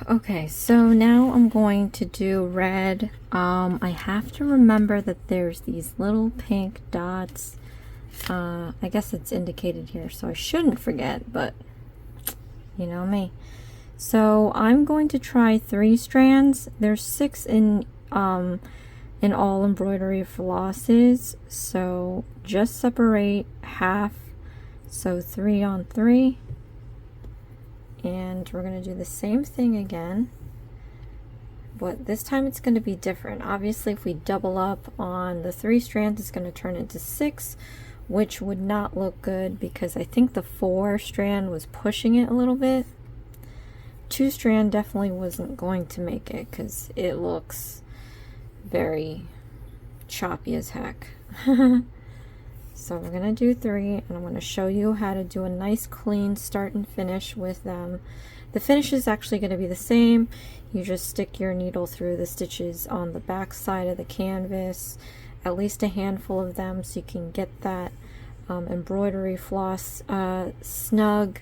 Okay, so now I'm going to do red. I have to remember that there's these little pink dots. I guess it's indicated here, so I shouldn't forget, but you know me. So I'm going to try 3 strands. There's 6 in all embroidery flosses, so just separate half, so 3 on 3. And we're going to do the same thing again, but this time it's going to be different. Obviously, if we double up on the 3 strands, it's going to turn into 6, which would not look good because I think the 4 strand was pushing it a little bit. 2 strand definitely wasn't going to make it because it looks very choppy as heck. So we're going to do 3, and I'm going to show you how to do a nice clean start and finish with them. The finish is actually going to be the same. You just stick your needle through the stitches on the back side of the canvas, at least a handful of them, so you can get that embroidery floss snug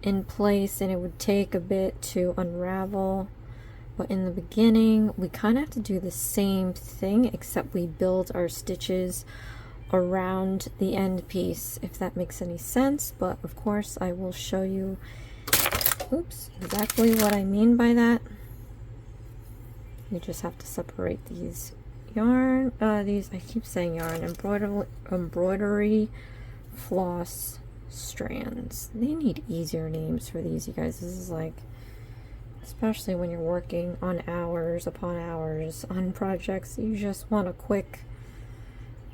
in place, and it would take a bit to unravel. But in the beginning, we kind of have to do the same thing, except we build our stitches around the end piece, if that makes any sense. But of course I will show you exactly what I mean by that. You just have to separate these yarn, I keep saying yarn, embroidery floss strands. They need easier names for these, you guys. This is like, especially when you're working on hours upon hours on projects, you just want a quick,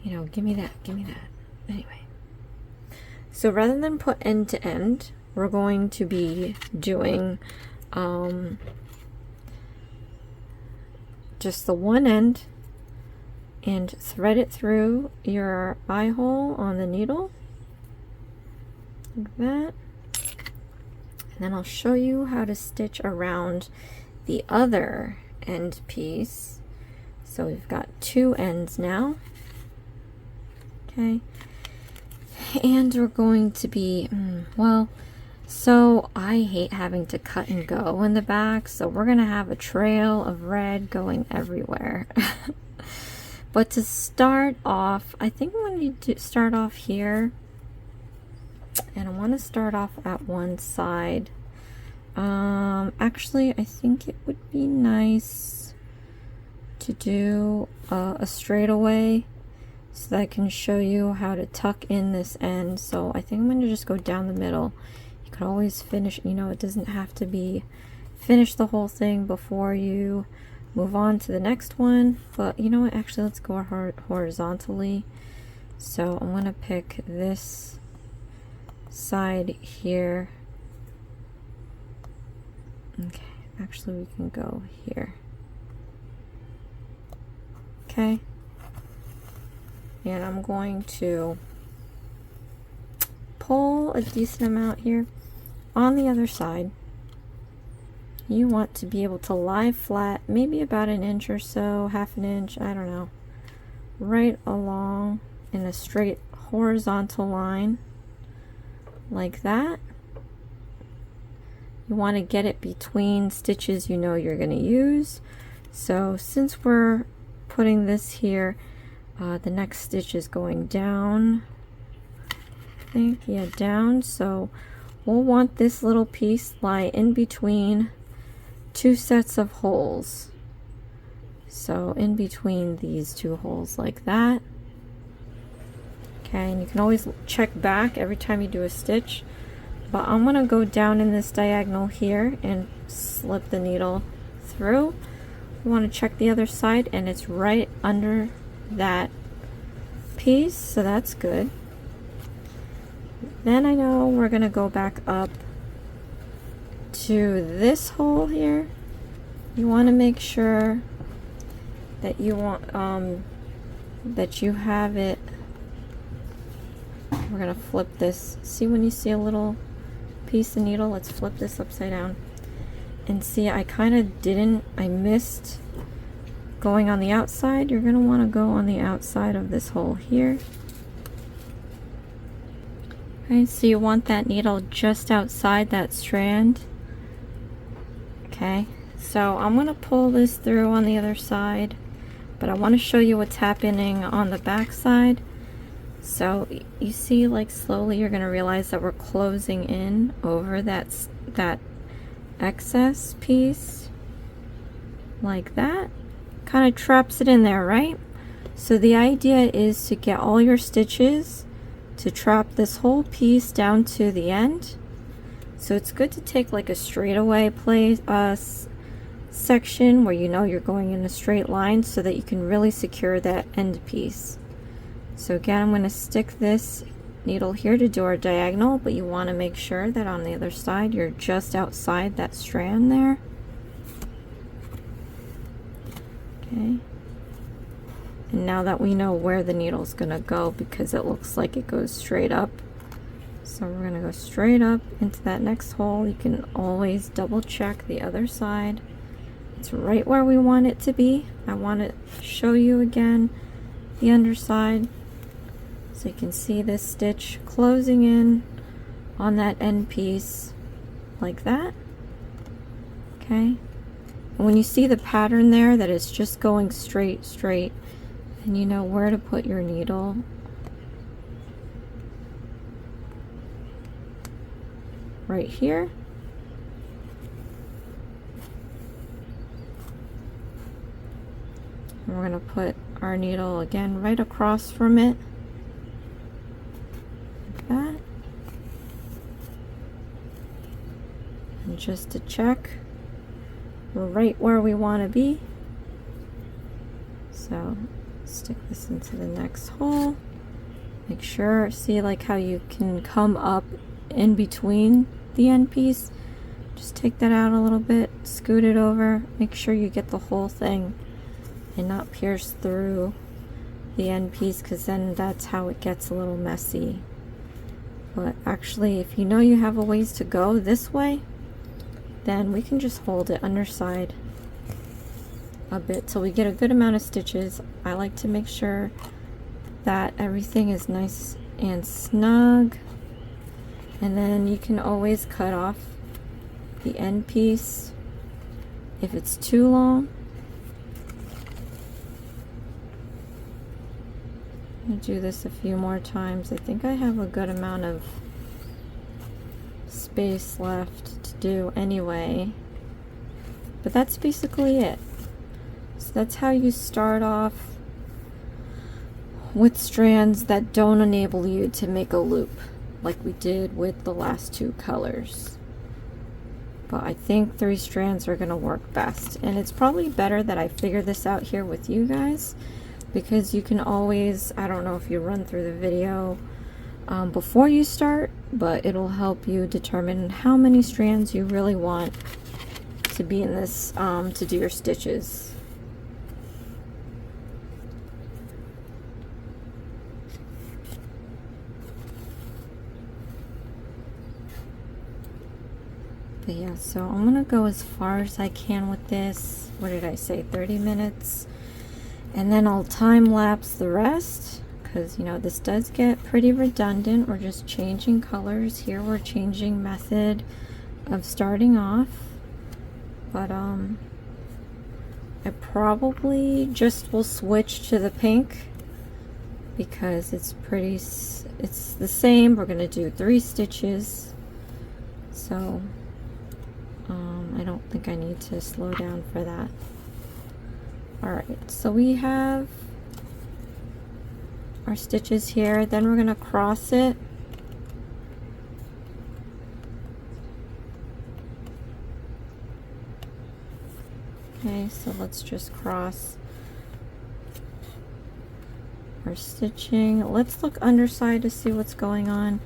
you know, give me that. Anyway, so rather than put end to end, we're going to be doing just the one end and thread it through your eye hole on the needle like that, and then I'll show you how to stitch around the other end piece. So we've got 2 ends now. Okay, and we're going to be, well, so I hate having to cut and go in the back, so we're going to have a trail of red going everywhere. But to start off, I think I'm going to start off here, and I want to start off at one side. Actually, I think it would be nice to do a straightaway, so that I can show you how to tuck in this end. So I think I'm going to just go down the middle. You could always finish, you know, it doesn't have to be finish the whole thing before you move on to the next one. But you know what, actually let's go horizontally. So I'm going to pick this side here. Okay, actually we can go here. Okay. And I'm going to pull a decent amount here. On the other side, you want to be able to lie flat, maybe about an inch or so, half an inch, I don't know, right along in a straight horizontal line like that. You want to get it between stitches you know you're going to use. So since we're putting this here, the next stitch is going down, I think, yeah, down. So we'll want this little piece lie in between 2 sets of holes. So in between these 2 holes like that. Okay, and you can always check back every time you do a stitch. But I'm gonna go down in this diagonal here and slip the needle through. We want to check the other side, and it's right under that piece, so that's good. Then I know we're gonna go back up to this hole here. You want to make sure that you want that you have it. We're gonna flip this. See when you see a little piece of needle? Let's flip this upside down and see. I kind of didn't. I missed going on the outside. You're gonna want to go on the outside of this hole here. Okay, so you want that needle just outside that strand. Okay, So I'm gonna pull this through on the other side, but I want to show you what's happening on the back side. So you see, like, slowly you're gonna realize that we're closing in over that excess piece, like that. Kind of traps it in there, right? So the idea is to get all your stitches to trap this whole piece down to the end. So it's good to take like a straightaway section where you know you're going in a straight line so that you can really secure that end piece. So again, I'm going to stick this needle here to do our diagonal, but you want to make sure that on the other side you're just outside that strand there. Okay. And now that we know where the needle's going to go, because it looks like it goes straight up, so we're going to go straight up into that next hole. You can always double check the other side. It's right where we want it to be. I want to show you again the underside so you can see this stitch closing in on that end piece like that. Okay. And when you see the pattern there that it's just going straight, and you know where to put your needle, right here. And we're going to put our needle again right across from it, like that. And just to check, we're right where we want to be. So stick this into the next hole. Make sure, see like how you can come up in between the end piece. Just take that out a little bit, scoot it over, make sure you get the whole thing and not pierce through the end piece, because then that's how it gets a little messy. But actually, if you know you have a ways to go this way, then we can just hold it underside a bit till we get a good amount of stitches. I like to make sure that everything is nice and snug, and then you can always cut off the end piece if it's too long. I'm going to do this a few more times. I think I have a good amount of space left to do anyway, but that's basically it. So that's how you start off with strands that don't enable you to make a loop like we did with the last two colors. But I think 3 strands are going to work best, and it's probably better that I figure this out here with you guys, because you can always, I don't know if you run through the video before you start, but it'll help you determine how many strands you really want to be in this to do your stitches. But yeah, so I'm gonna go as far as I can with this. What did I say, 30 minutes? And then I'll time lapse the rest, because you know this does get pretty redundant. We're just changing colors here, we're changing method of starting off. But I probably just will switch to the pink because it's the same. We're gonna do 3 stitches, so I don't think I need to slow down for that. Alright, so we have our stitches here, then we're going to cross it. Okay, so let's just cross our stitching. Let's look underside to see what's going on.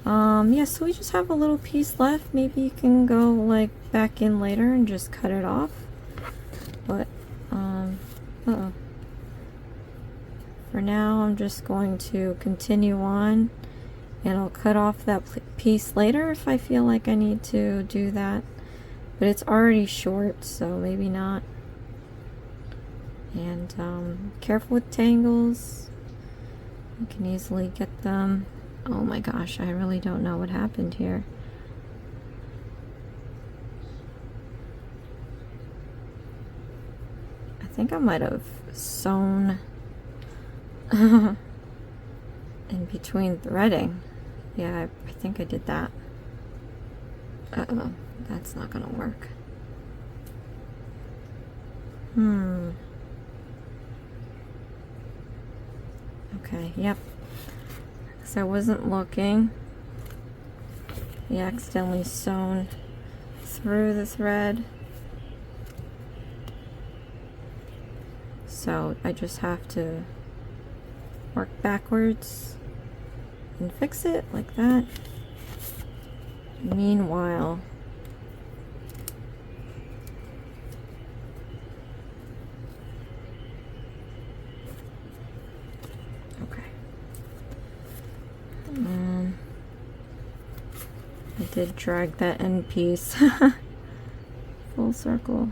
Yeah, so we just have a little piece left. Maybe you can go like back in later and just cut it off. But for now, I'm just going to continue on, and I'll cut off that piece later if I feel like I need to do that. But it's already short, so maybe not. And careful with tangles. You can easily get them. Oh my gosh, I really don't know what happened here. think I might have sewn in between threading. Yeah, I think I did that. Uh-oh, that's not gonna work. Okay, yep. So I wasn't looking. He accidentally sewn through the thread. So I just have to work backwards and fix it like that. Meanwhile, okay. I did drag that end piece full circle.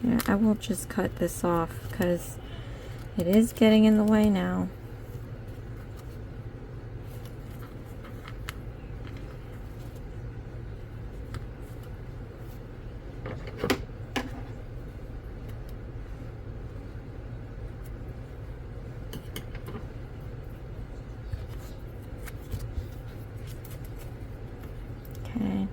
Okay, I will just cut this off because it is getting in the way now. Okay.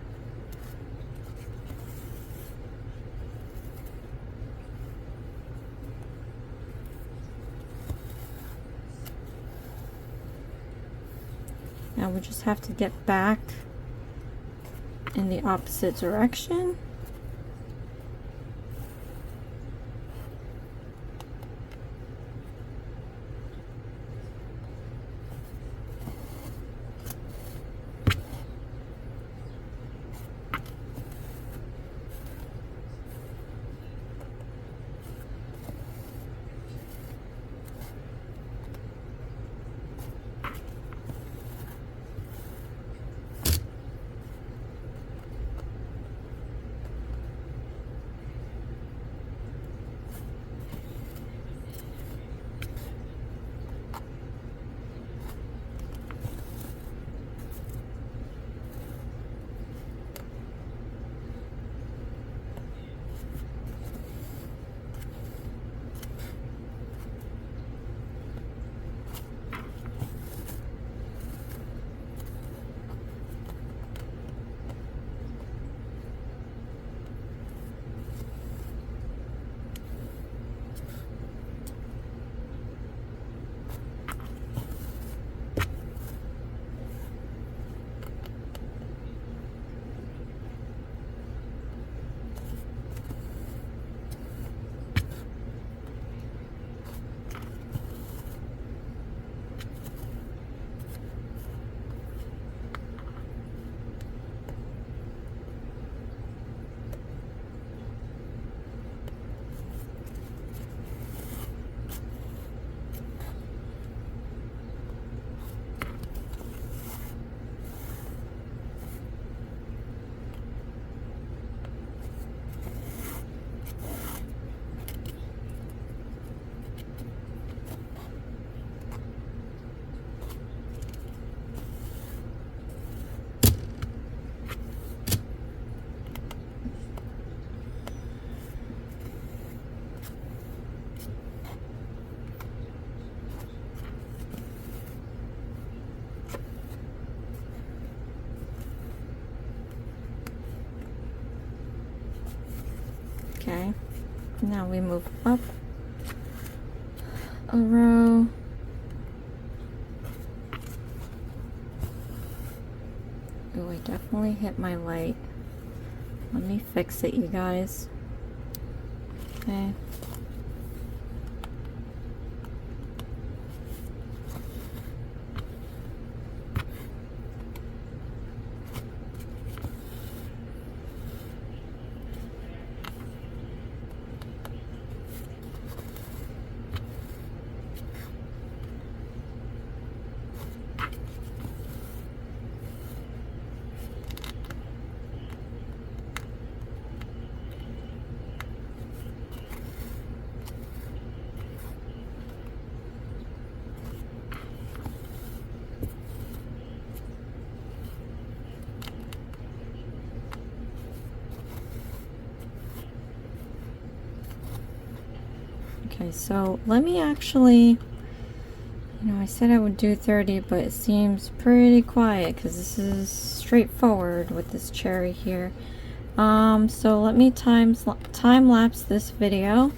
Now we just have to get back in the opposite direction. Okay, now we move up a row. Oh, I definitely hit my light. Let me fix it, you guys. Okay. Okay, so let me actually, I said I would do 30, but it seems pretty quiet because this is straightforward with this cherry here. So let me time lapse this video,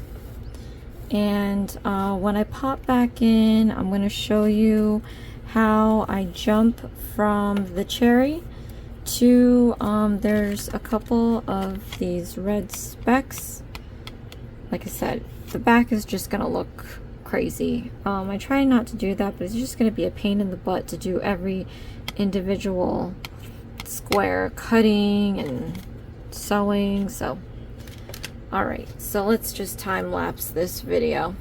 and when I pop back in, I'm going to show you how I jump from the cherry to there's a couple of these red specks. Like I said, the back is just gonna look crazy. I try not to do that, but it's just gonna be a pain in the butt to do every individual square cutting and sewing. So alright, so let's just time lapse this video.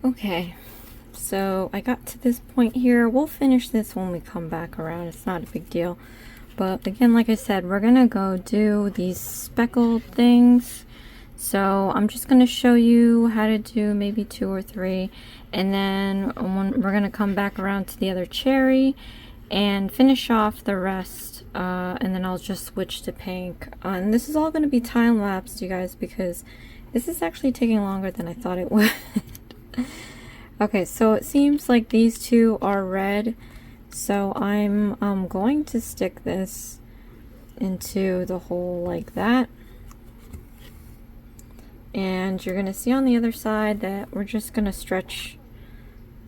Okay, so I got to this point here. We'll finish this when we come back around. It's not a big deal. But again, like I said, we're gonna go do these speckled things. So I'm just gonna show you how to do maybe 2 or 3, and then we're gonna come back around to the other cherry and finish off the rest, and then I'll just switch to pink. And this is all gonna be time-lapsed, you guys, because this is actually taking longer than I thought it would. Okay, so it seems like these two are red, so I'm going to stick this into the hole like that. And you're gonna see on the other side that we're just gonna stretch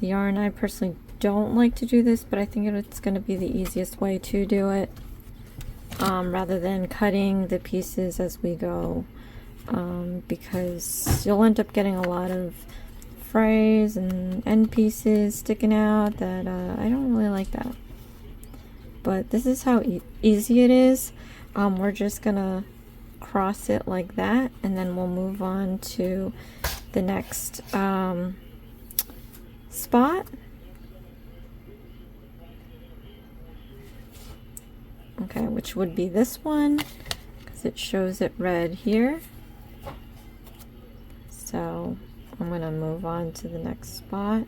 the yarn. I personally don't like to do this, but I think it's gonna be the easiest way to do it, rather than cutting the pieces as we go, because you'll end up getting a lot of frays and end pieces sticking out that I don't really like that. But this is how easy it is. We're just gonna cross it like that, and then we'll move on to the next spot. Okay, which would be this one, because it shows it red here. So I'm gonna move on to the next spot.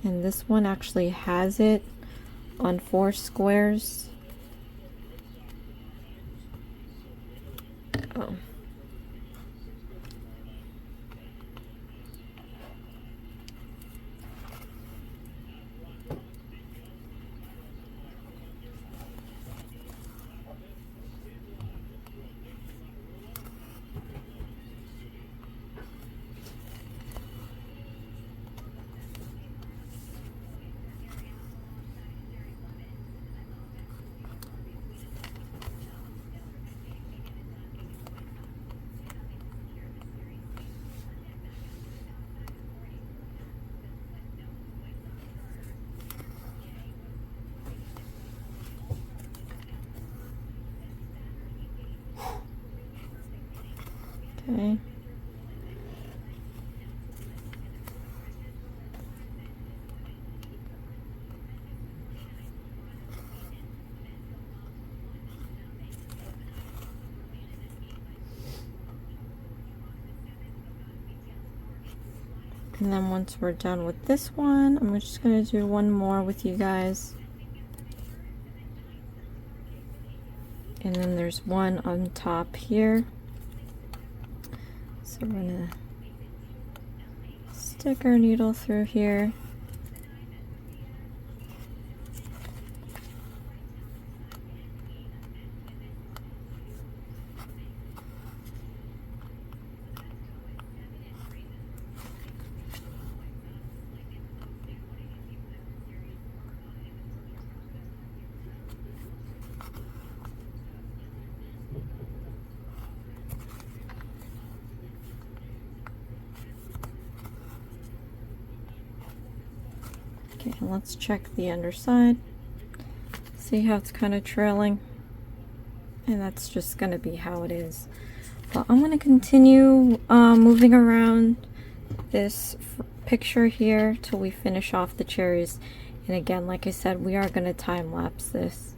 And this one actually has it on 4 squares. Oh. Okay. And then once we're done with this one, I'm just going to do one more with you guys. And then there's one on top here. So we're going to stick our needle through here. Okay, let's check the underside. See how it's kind of trailing? And that's just going to be how it is. But I'm going to continue moving around this picture here till we finish off the cherries. And again, like I said, we are going to time lapse this.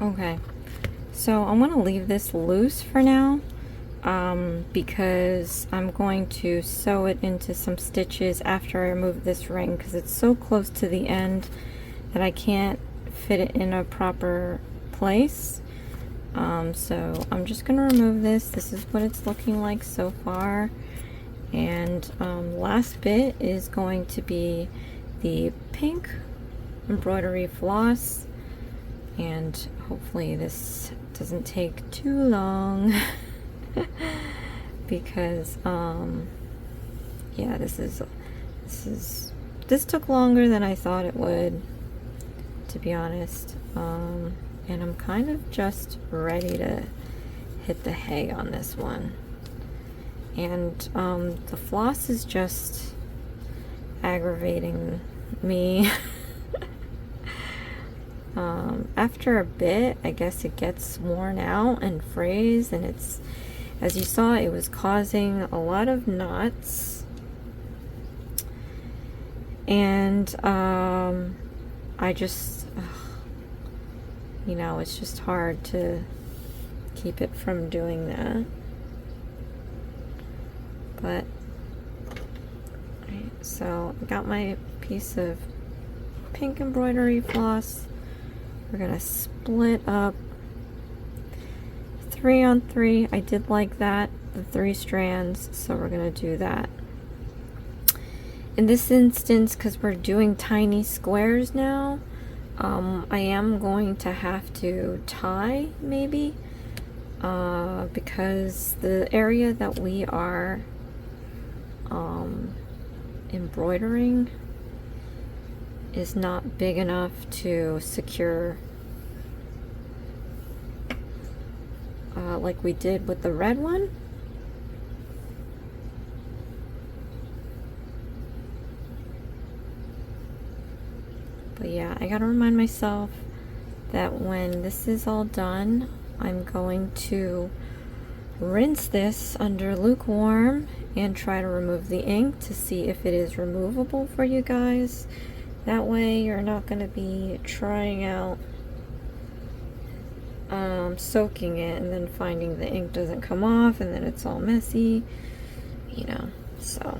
Okay, so I'm gonna leave this loose for now, because I'm going to sew it into some stitches after I remove this ring, because it's so close to the end that I can't fit it in a proper place. So I'm just gonna remove this. This is what it's looking like so far. And last bit is going to be the pink embroidery floss, and hopefully this doesn't take too long because yeah, this took longer than I thought it would, to be honest. And I'm kind of just ready to hit the hay on this one. And the floss is just aggravating me. After a bit, I guess it gets worn out and frayed, and it's, as you saw, it was causing a lot of knots. And I just, you know, it's just hard to keep it from doing that. But, right, so I got my piece of pink embroidery floss. We're gonna split up 3 on 3. I did like that, the 3 strands, so we're gonna do that. In this instance, because we're doing tiny squares now, I am going to have to tie, maybe, because the area that we are embroidering is not big enough to secure like we did with the red one. But yeah, I gotta remind myself that when this is all done, I'm going to rinse this under lukewarm and try to remove the ink to see if it is removable for you guys. That way you're not going to be trying out soaking it and then finding the ink doesn't come off and then it's all messy, you know. So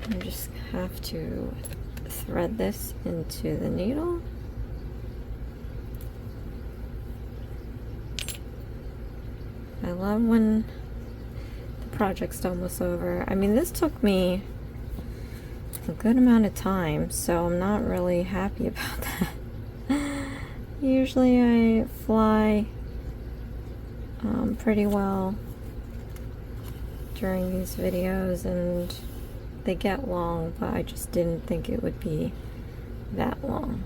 I just have to thread this into the needle. I love when the project's almost over. I mean, this took me a good amount of time, so I'm not really happy about that. Usually I fly pretty well during these videos, and they get long, but I just didn't think it would be that long.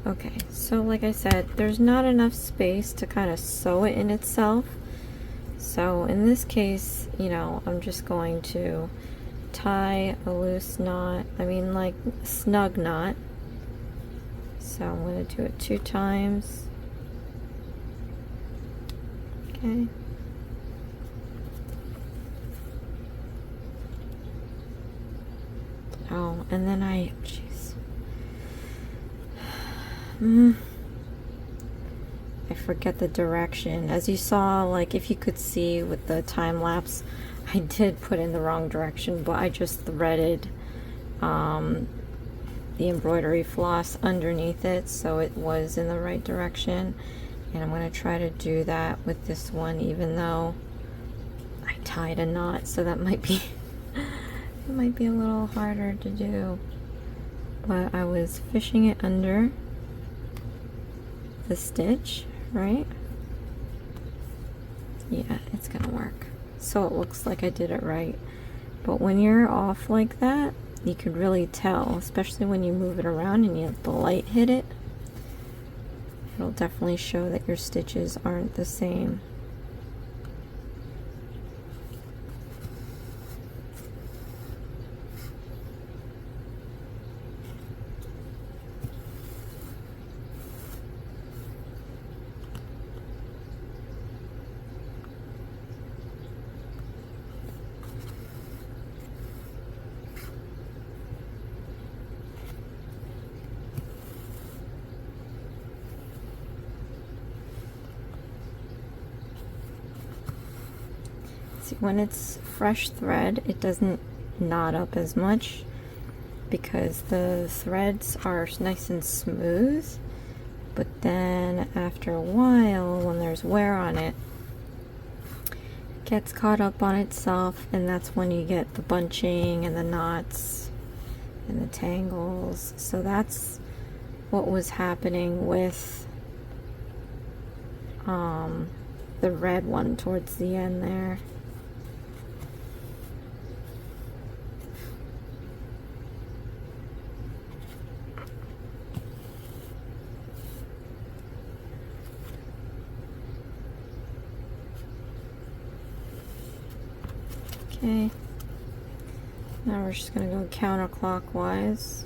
Okay, so like I said, there's not enough space to kind of sew it in itself. So in this case, you know, I'm just going to tie a loose knot, I mean like a snug knot. So I'm going to do it 2 times. Okay. Oh, and then jeez. I forget the direction. As you saw, like if you could see with the time lapse, I did put in the wrong direction, but I just threaded the embroidery floss underneath it so it was in the right direction. And I'm going to try to do that with this one, even though I tied a knot, so that might be it might be a little harder to do. But I was fishing it under the stitch, right? Yeah, it's gonna work. So it looks like I did it right. But when you're off like that, you could really tell, especially when you move it around and you have the light hit it. It'll definitely show that your stitches aren't the same. See, when it's fresh thread, it doesn't knot up as much because the threads are nice and smooth. But then after a while, when there's wear on it, it gets caught up on itself, and that's when you get the bunching and the knots and the tangles. So that's what was happening with the red one towards the end there. Okay, now we're just going to go counterclockwise.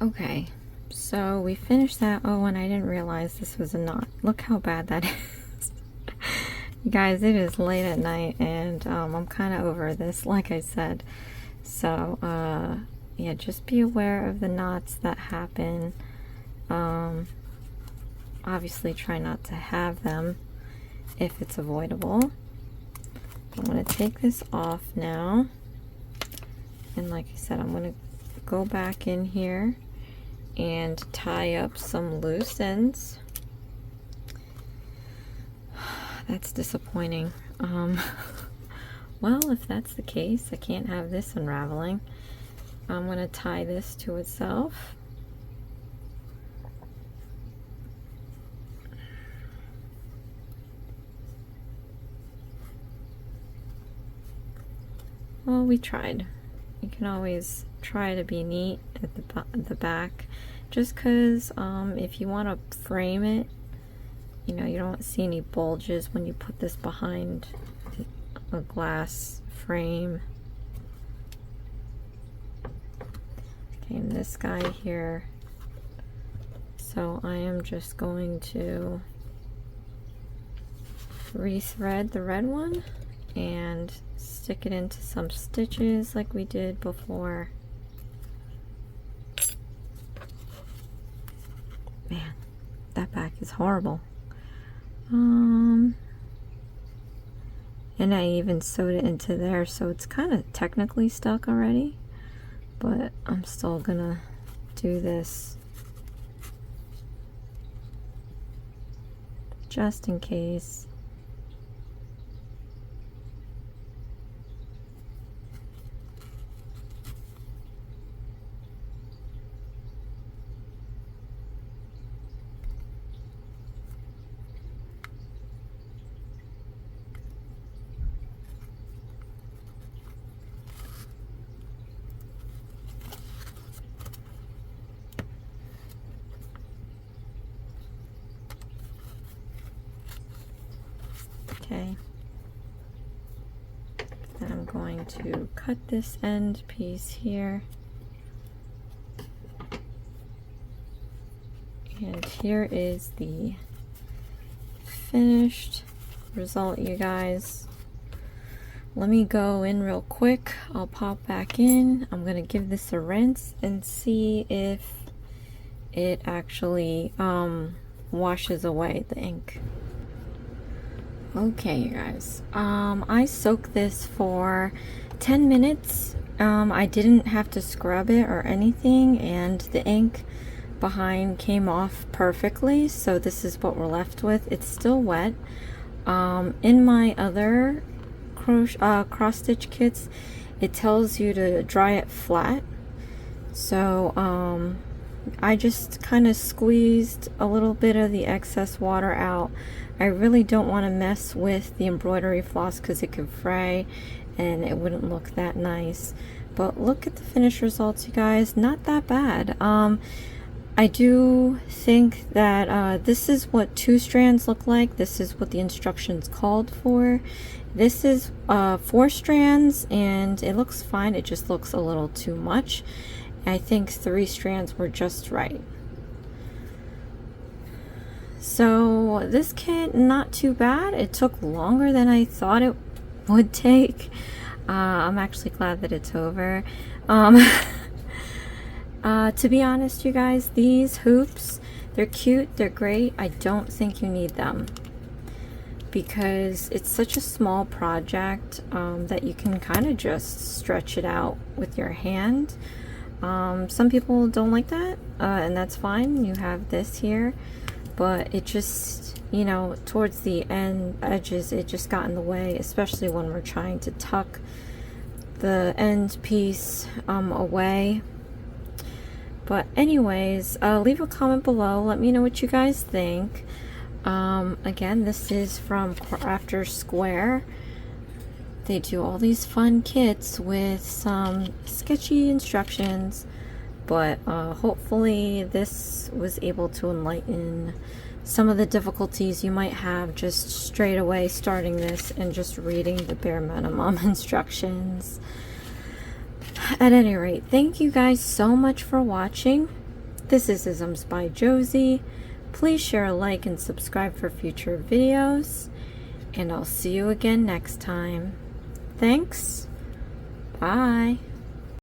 Okay, so we finished that. Oh, and I didn't realize this was a knot. Look how bad that is. You guys, it is late at night, and I'm kind of over this, like I said. So, yeah, just be aware of the knots that happen. Obviously, try not to have them if it's avoidable. I'm going to take this off now. And like I said, I'm going to go back in here and tie up some loose ends. That's disappointing. Well, if that's the case, I can't have this unraveling. I'm going to tie this to itself. Well, we tried. You can always try to be neat at the back, just because if you want to frame it, you know, you don't see any bulges when you put this behind a glass frame. Okay, and this guy here, so I am just going to rethread the red one and stick it into some stitches like we did before. Man, that back is horrible. And I even sewed it into there, so it's kind of technically stuck already, but I'm still gonna do this just in case. Okay, then I'm going to cut this end piece here, and here is the finished result, you guys. Let me go in real quick. I'll pop back in. I'm gonna give this a rinse and see if it actually washes away the ink. Okay, you guys, I soaked this for 10 minutes. I didn't have to scrub it or anything, and the ink behind came off perfectly, so this is what we're left with. It's still wet. In my other cross stitch kits, it tells you to dry it flat, so I just kind of squeezed a little bit of the excess water out. I really don't want to mess with the embroidery floss because it could fray and it wouldn't look that nice. But look at the finished results, you guys. Not that bad. I do think that this is what 2 strands look like. This is what the instructions called for. This is 4 strands and it looks fine. It just looks a little too much. I think 3 strands were just right. So this kit, not too bad. It took longer than I thought it would take. I'm actually glad that it's over. To be honest, you guys, these hoops, they're cute, they're great. I don't think you need them because it's such a small project that you can kind of just stretch it out with your hand. Some people don't like that, and that's fine. You have this here, but it just, you know, towards the end edges, it just got in the way, especially when we're trying to tuck the end piece away. But anyways, leave a comment below. Let me know what you guys think. Again, this is from Crafter Square. They do all these fun kits with some sketchy instructions, but hopefully this was able to enlighten some of the difficulties you might have just straight away starting this and just reading the bare minimum instructions. At any rate, thank you guys so much for watching. This is Isms by Josie. Please share, like, and subscribe for future videos. And I'll see you again next time. Thanks. Bye.